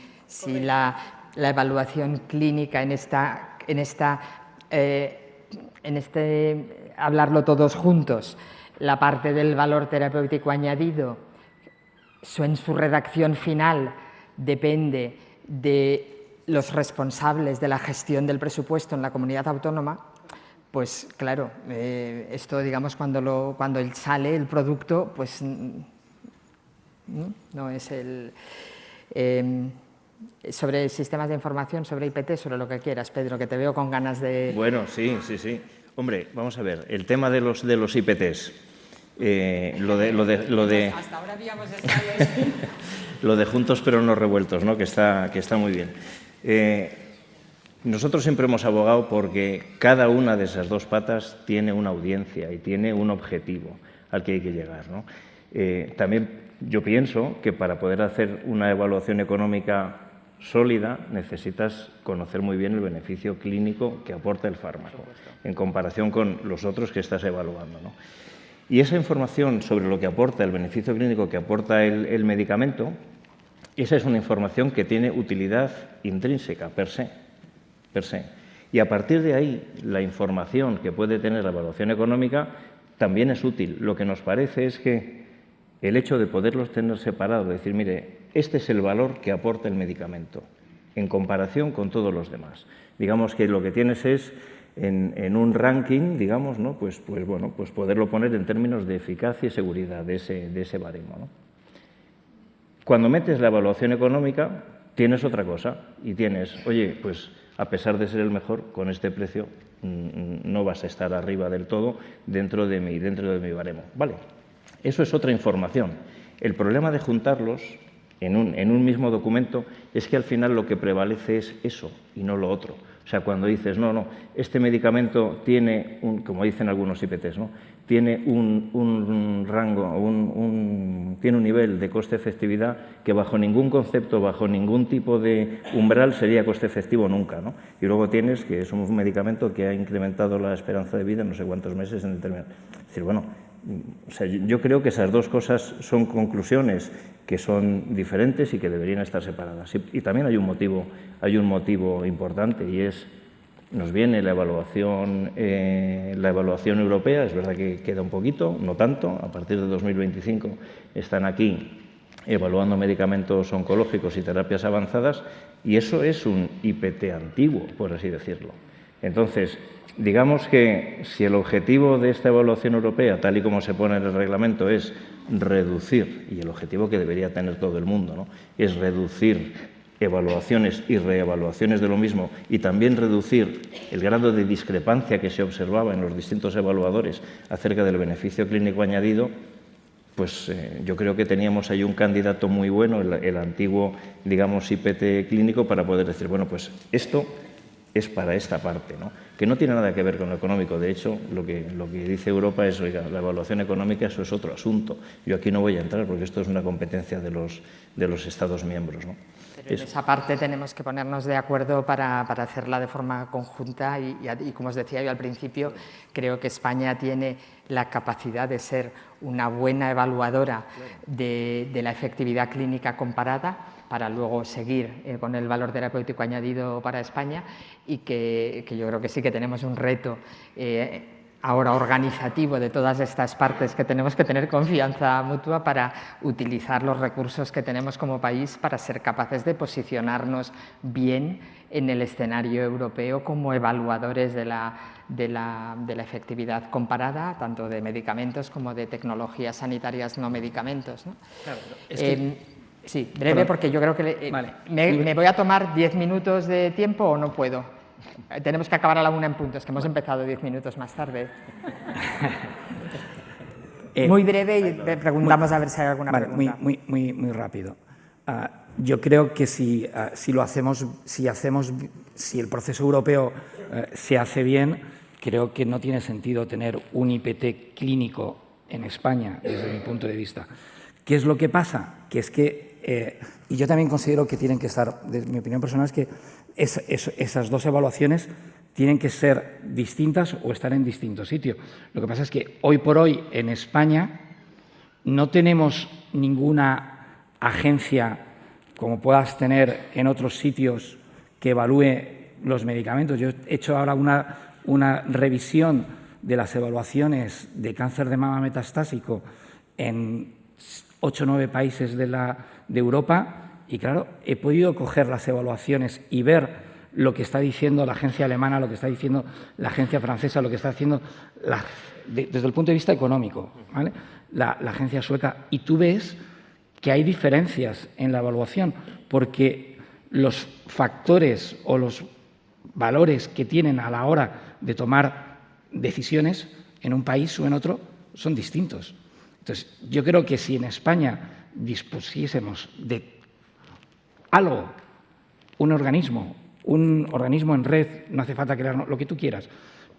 la evaluación clínica en hablarlo todos juntos, la parte del valor terapéutico añadido, en su redacción final, depende de los responsables de la gestión del presupuesto en la comunidad autónoma, pues claro, esto, digamos, cuando sale el producto, pues no es el... sobre sistemas de información, sobre IPT, sobre lo que quieras, Pedro, que te veo con ganas de... Bueno, sí. Hombre, vamos a ver, el tema de los IPTs, Hasta ahora habíamos estado... lo de juntos pero no revueltos, ¿no? que está muy bien. Nosotros siempre hemos abogado porque cada una de esas dos patas tiene una audiencia y tiene un objetivo al que hay que llegar, ¿no? También yo pienso que para poder hacer una evaluación económica sólida necesitas conocer muy bien el beneficio clínico que aporta el fármaco en comparación con los otros que estás evaluando, ¿no? Y esa información sobre lo que aporta, el beneficio clínico que aporta el medicamento, esa es una información que tiene utilidad intrínseca, per se. Y a partir de ahí, la información que puede tener la evaluación económica también es útil. Lo que nos parece es que el hecho de poderlos tener separados, decir, mire, este es el valor que aporta el medicamento en comparación con todos los demás. Digamos que lo que tienes es, en un ranking, digamos, ¿no? Pues poderlo poner en términos de eficacia y seguridad de ese baremo, ¿no? Cuando metes la evaluación económica, tienes otra cosa y tienes, oye, pues a pesar de ser el mejor, con este precio no vas a estar arriba del todo dentro de mi baremo. Vale, eso es otra información. El problema de juntarlos en un mismo documento es que al final lo que prevalece es eso y no lo otro. O sea, cuando dices, no, este medicamento tiene, como dicen algunos IPTs, ¿no? Tiene un rango, tiene un nivel de coste-efectividad que bajo ningún concepto, bajo ningún tipo de umbral sería coste-efectivo nunca, ¿no? Y luego tienes que es un medicamento que ha incrementado la esperanza de vida en no sé cuántos meses en determinado. Es decir, bueno, o sea, yo creo que esas dos cosas son conclusiones que son diferentes y que deberían estar separadas. Y también hay un motivo importante y es, nos viene la evaluación europea, es verdad que queda un poquito, no tanto, a partir de 2025 están aquí evaluando medicamentos oncológicos y terapias avanzadas y eso es un IPT antiguo, por así decirlo. Entonces, digamos que si el objetivo de esta evaluación europea, tal y como se pone en el reglamento, es reducir, y el objetivo que debería tener todo el mundo, ¿no? Es reducir evaluaciones y reevaluaciones de lo mismo y también reducir el grado de discrepancia que se observaba en los distintos evaluadores acerca del beneficio clínico añadido, pues yo creo que teníamos ahí un candidato muy bueno, el antiguo, digamos, IPT clínico, para poder decir, bueno, pues esto es para esta parte, ¿no? Que no tiene nada que ver con lo económico. De hecho, lo que dice Europa es, oiga, la evaluación económica, eso es otro asunto. Yo aquí no voy a entrar porque esto es una competencia de los Estados miembros, ¿no? Pero en esa parte tenemos que ponernos de acuerdo para hacerla de forma conjunta y, como os decía yo al principio, creo que España tiene la capacidad de ser una buena evaluadora de la efectividad clínica comparada para luego seguir con el valor terapéutico añadido para España y que yo creo que sí que tenemos un reto ahora organizativo de todas estas partes que tenemos que tener confianza mutua para utilizar los recursos que tenemos como país para ser capaces de posicionarnos bien en el escenario europeo como evaluadores de la efectividad comparada, tanto de medicamentos como de tecnologías sanitarias no medicamentos, ¿no? Claro, es que... Sí, breve, porque yo creo que vale. ¿Me voy a tomar 10 minutos de tiempo o no puedo? Tenemos que acabar a la 1 en punto, es que hemos empezado 10 minutos más tarde. Muy breve y preguntamos a ver si hay alguna pregunta. Muy rápido. Yo creo que si el proceso europeo se hace bien, creo que no tiene sentido tener un IPT clínico en España, desde mi punto de vista. ¿Qué es lo que pasa? Que es que, y yo también considero que tienen que estar, desde mi opinión personal, es que esas dos evaluaciones tienen que ser distintas o estar en distintos sitios. Lo que pasa es que hoy por hoy en España no tenemos ninguna agencia, como puedas tener en otros sitios, que evalúe los medicamentos. Yo he hecho ahora una revisión de las evaluaciones de cáncer de mama metastásico en 8 o 9 países de Europa y, claro, he podido coger las evaluaciones y ver lo que está diciendo la agencia alemana, lo que está diciendo la agencia francesa, lo que está haciendo desde el punto de vista económico, ¿vale? la agencia sueca, y tú ves que hay diferencias en la evaluación porque los factores o los valores que tienen a la hora de tomar decisiones en un país o en otro son distintos. Entonces, yo creo que si en España dispusiésemos de algo, un organismo en red, no hace falta crear lo que tú quieras,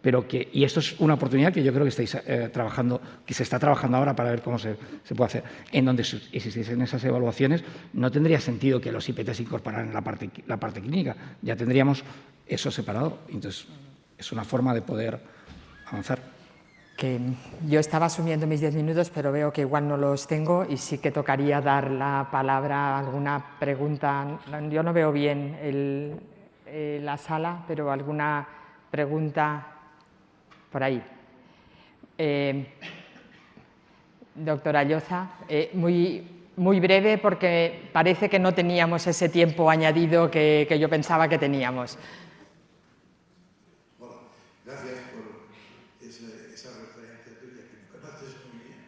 pero que, y esto es una oportunidad que yo creo que estáis trabajando, que se está trabajando ahora para ver cómo se puede hacer, en donde existiesen esas evaluaciones, no tendría sentido que los IPT se incorporaran en la parte clínica, ya tendríamos eso separado. Entonces, es una forma de poder avanzar. Que yo estaba asumiendo mis 10 minutos, pero veo que igual no los tengo y sí que tocaría dar la palabra a alguna pregunta. Yo no veo bien la sala, pero alguna pregunta por ahí. Doctora Lloza, muy breve porque parece que no teníamos ese tiempo añadido que yo pensaba que teníamos. Bueno, gracias por esa referencia tuya que me conoces muy bien.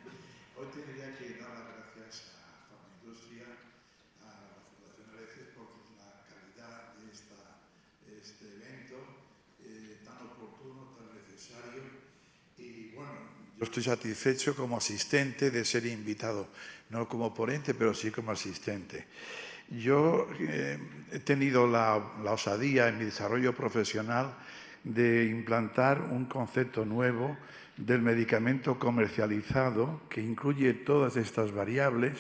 Hoy tendría que dar las gracias a Farmaindustria, a la Fundación Areces por la calidad de este evento tan oportuno, tan necesario. Y bueno, yo estoy satisfecho como asistente de ser invitado, no como ponente, pero sí como asistente. Yo he tenido la osadía en mi desarrollo profesional de implantar un concepto nuevo del medicamento comercializado que incluye todas estas variables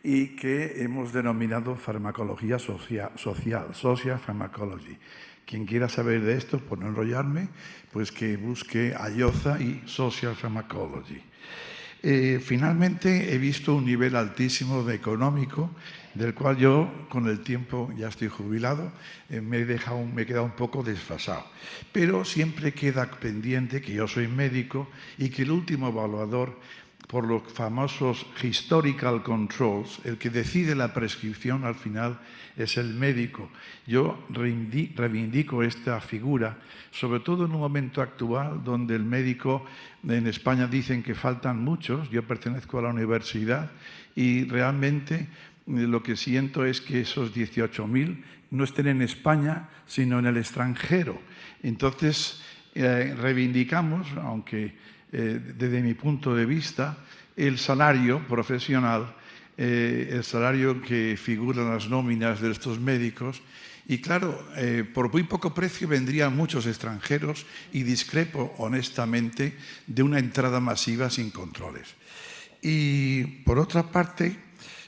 y que hemos denominado farmacología social, social pharmacology. Quien quiera saber de esto, por no enrollarme, pues que busque a Lloza y Social Pharmacology. Finalmente he visto un nivel altísimo de económico, del cual yo, con el tiempo, ya estoy jubilado, me he quedado un poco desfasado. Pero siempre queda pendiente que yo soy médico y que el último evaluador, por los famosos historical controls, el que decide la prescripción al final es el médico. Yo reivindico esta figura, sobre todo en un momento actual donde el médico en España dicen que faltan muchos. Yo pertenezco a la universidad y realmente lo que siento es que esos 18.000 no estén en España, sino en el extranjero. Entonces, reivindicamos, aunque desde mi punto de vista, el salario profesional, el salario que figura en las nóminas de estos médicos. Y claro, por muy poco precio vendrían muchos extranjeros y discrepo honestamente de una entrada masiva sin controles. Y por otra parte,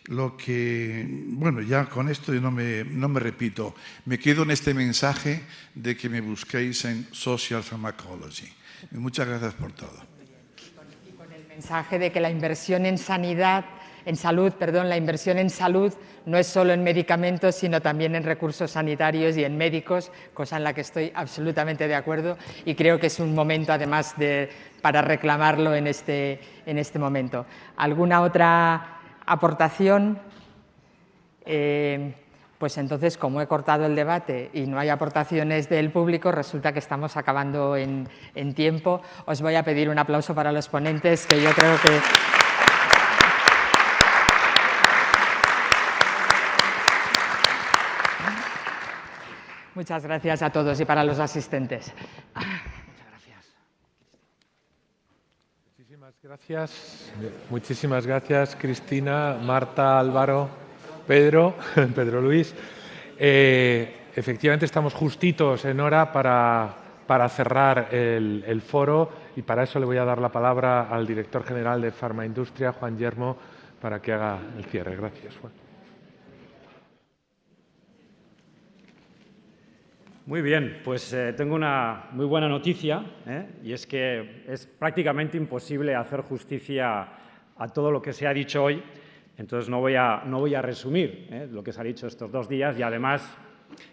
bueno, ya con esto no me repito, me quedo en este mensaje de que me busquéis en Social Pharmacology. Y muchas gracias por todo. El mensaje de que la inversión en la inversión en salud no es solo en medicamentos, sino también en recursos sanitarios y en médicos, cosa en la que estoy absolutamente de acuerdo y creo que es un momento además para reclamarlo en este momento. ¿Alguna otra aportación? Pues entonces, como he cortado el debate y no hay aportaciones del público, resulta que estamos acabando en tiempo. Os voy a pedir un aplauso para los ponentes, que yo creo que... Muchas gracias a todos y para los asistentes. Muchísimas gracias, Cristina, Marta, Álvaro, Pedro Luis. Efectivamente estamos justitos en hora para cerrar el foro y para eso le voy a dar la palabra al director general de Farmaindustria, Juan Yermo, para que haga el cierre. Gracias, Juan. Muy bien, pues tengo una muy buena noticia, y es que es prácticamente imposible hacer justicia a todo lo que se ha dicho hoy, entonces no voy a resumir lo que se ha dicho estos 2 días y además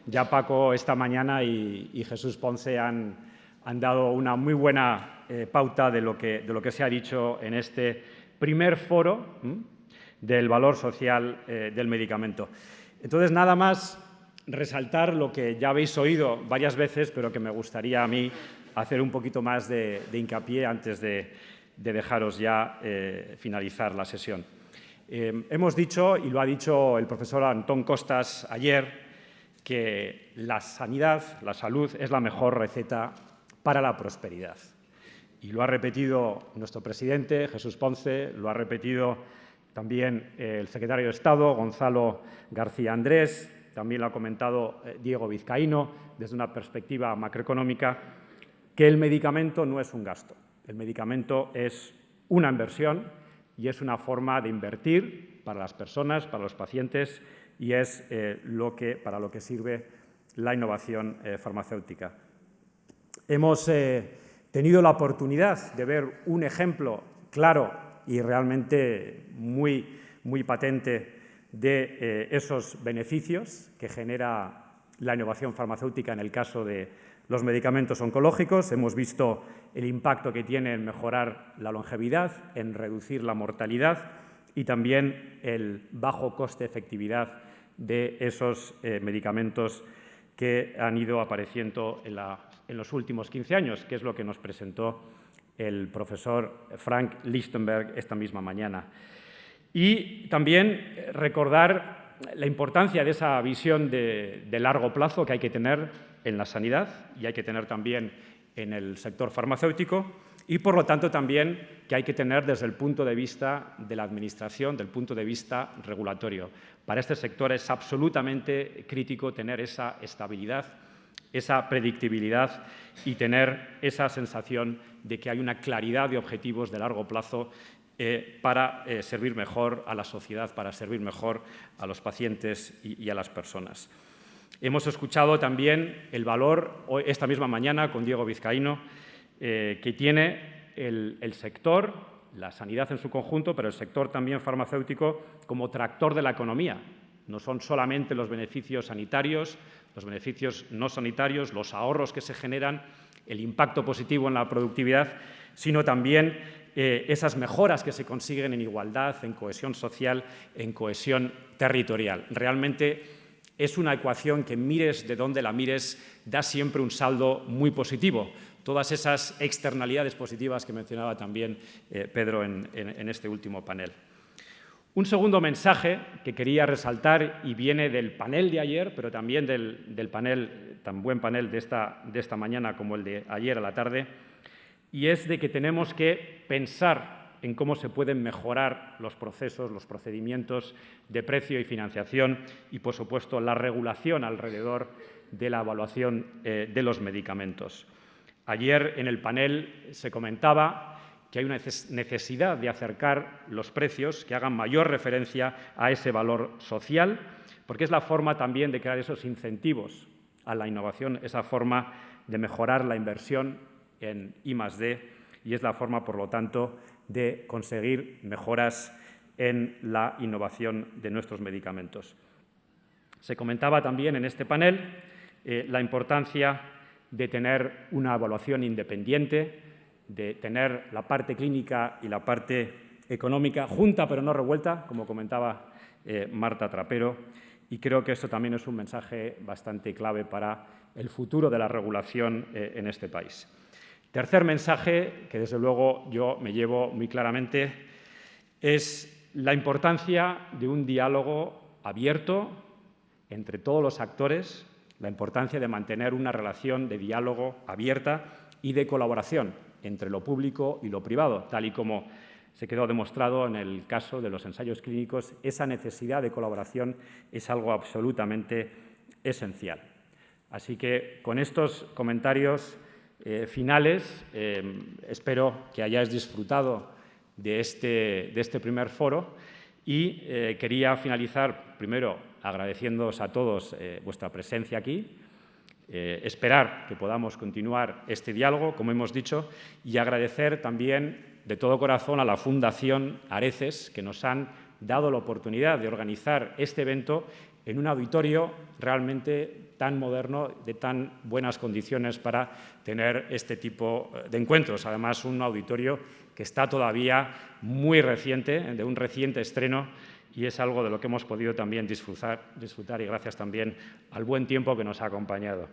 ya Paco esta mañana y Jesús Ponce han dado una muy buena pauta de lo que se ha dicho en este primer foro del valor social del medicamento. Entonces, nada más resaltar lo que ya habéis oído varias veces, pero que me gustaría a mí hacer un poquito más de hincapié antes de dejaros ya finalizar la sesión. Hemos dicho, y lo ha dicho el profesor Antón Costas ayer, que la sanidad, la salud, es la mejor receta para la prosperidad. Y lo ha repetido nuestro presidente, Jesús Ponce, lo ha repetido también el secretario de Estado, Gonzalo García Andrés, también lo ha comentado Diego Vizcaíno, desde una perspectiva macroeconómica, que el medicamento no es un gasto. El medicamento es una inversión y es una forma de invertir para las personas, para los pacientes, y es para lo que sirve la innovación farmacéutica. Hemos tenido la oportunidad de ver un ejemplo claro y realmente muy patente de esos beneficios que genera la innovación farmacéutica en el caso de los medicamentos oncológicos. Hemos visto el impacto que tiene en mejorar la longevidad, en reducir la mortalidad y también el bajo coste-efectividad de esos medicamentos que han ido apareciendo en los últimos 15 años, que es lo que nos presentó el profesor Frank Lichtenberg esta misma mañana. Y también recordar la importancia de esa visión de largo plazo que hay que tener en la sanidad y hay que tener también en el sector farmacéutico y, por lo tanto, también que hay que tener desde el punto de vista de la Administración, del punto de vista regulatorio. Para este sector es absolutamente crítico tener esa estabilidad, esa predictibilidad y tener esa sensación de que hay una claridad de objetivos de largo plazo para servir mejor a la sociedad, para servir mejor a los pacientes y a las personas. Hemos escuchado también el valor, esta misma mañana, con Diego Vizcaíno, que tiene el sector, la sanidad en su conjunto, pero el sector también farmacéutico como tractor de la economía. No son solamente los beneficios sanitarios, los beneficios no sanitarios, los ahorros que se generan, el impacto positivo en la productividad, sino también esas mejoras que se consiguen en igualdad, en cohesión social, en cohesión territorial. Realmente es una ecuación que mires de donde la mires, da siempre un saldo muy positivo. Todas esas externalidades positivas que mencionaba también Pedro en este último panel. Un segundo mensaje que quería resaltar y viene del panel de ayer, pero también del panel, tan buen panel de esta mañana como el de ayer a la tarde, y es de que tenemos que pensar en cómo se pueden mejorar los procesos, los procedimientos de precio y financiación y, por supuesto, la regulación alrededor de la evaluación de los medicamentos. Ayer en el panel se comentaba que hay una necesidad de acercar los precios que hagan mayor referencia a ese valor social, porque es la forma también de crear esos incentivos a la innovación, esa forma de mejorar la inversión en I+D y es la forma, por lo tanto, de conseguir mejoras en la innovación de nuestros medicamentos. Se comentaba también en este panel la importancia de tener una evaluación independiente, de tener la parte clínica y la parte económica junta pero no revuelta, como comentaba Marta Trapero, y creo que esto también es un mensaje bastante clave para el futuro de la regulación en este país. Tercer mensaje, que desde luego yo me llevo muy claramente, es la importancia de un diálogo abierto entre todos los actores, la importancia de mantener una relación de diálogo abierta y de colaboración entre lo público y lo privado, tal y como se quedó demostrado en el caso de los ensayos clínicos. Esa necesidad de colaboración es algo absolutamente esencial. Así que con estos comentarios finales espero que hayáis disfrutado de este primer foro y quería finalizar primero agradeciéndoos a todos vuestra presencia aquí, esperar que podamos continuar este diálogo, como hemos dicho, y agradecer también de todo corazón a la Fundación Areces, que nos han dado la oportunidad de organizar este evento en un auditorio realmente tan moderno, de tan buenas condiciones para tener este tipo de encuentros. Además, un auditorio que está todavía muy reciente, de un reciente estreno, y es algo de lo que hemos podido también disfrutar y gracias también al buen tiempo que nos ha acompañado.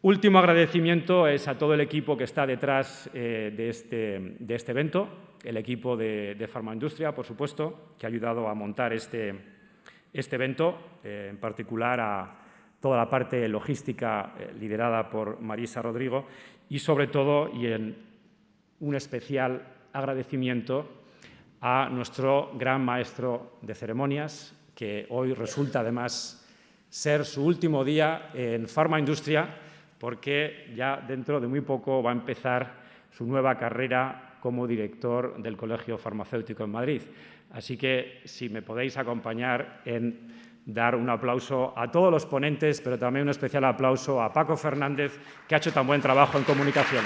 Último agradecimiento es a todo el equipo que está detrás de este evento, el equipo de Farmaindustria, por supuesto, que ha ayudado a montar este evento, en particular a toda la parte logística liderada por Marisa Rodrigo y, sobre todo, y en un especial agradecimiento a nuestro gran maestro de ceremonias, que hoy resulta además ser su último día en Farmaindustria, porque ya dentro de muy poco va a empezar su nueva carrera como director del Colegio Farmacéutico en Madrid. Así que, si me podéis acompañar en dar un aplauso a todos los ponentes, pero también un especial aplauso a Paco Fernández, que ha hecho tan buen trabajo en comunicación.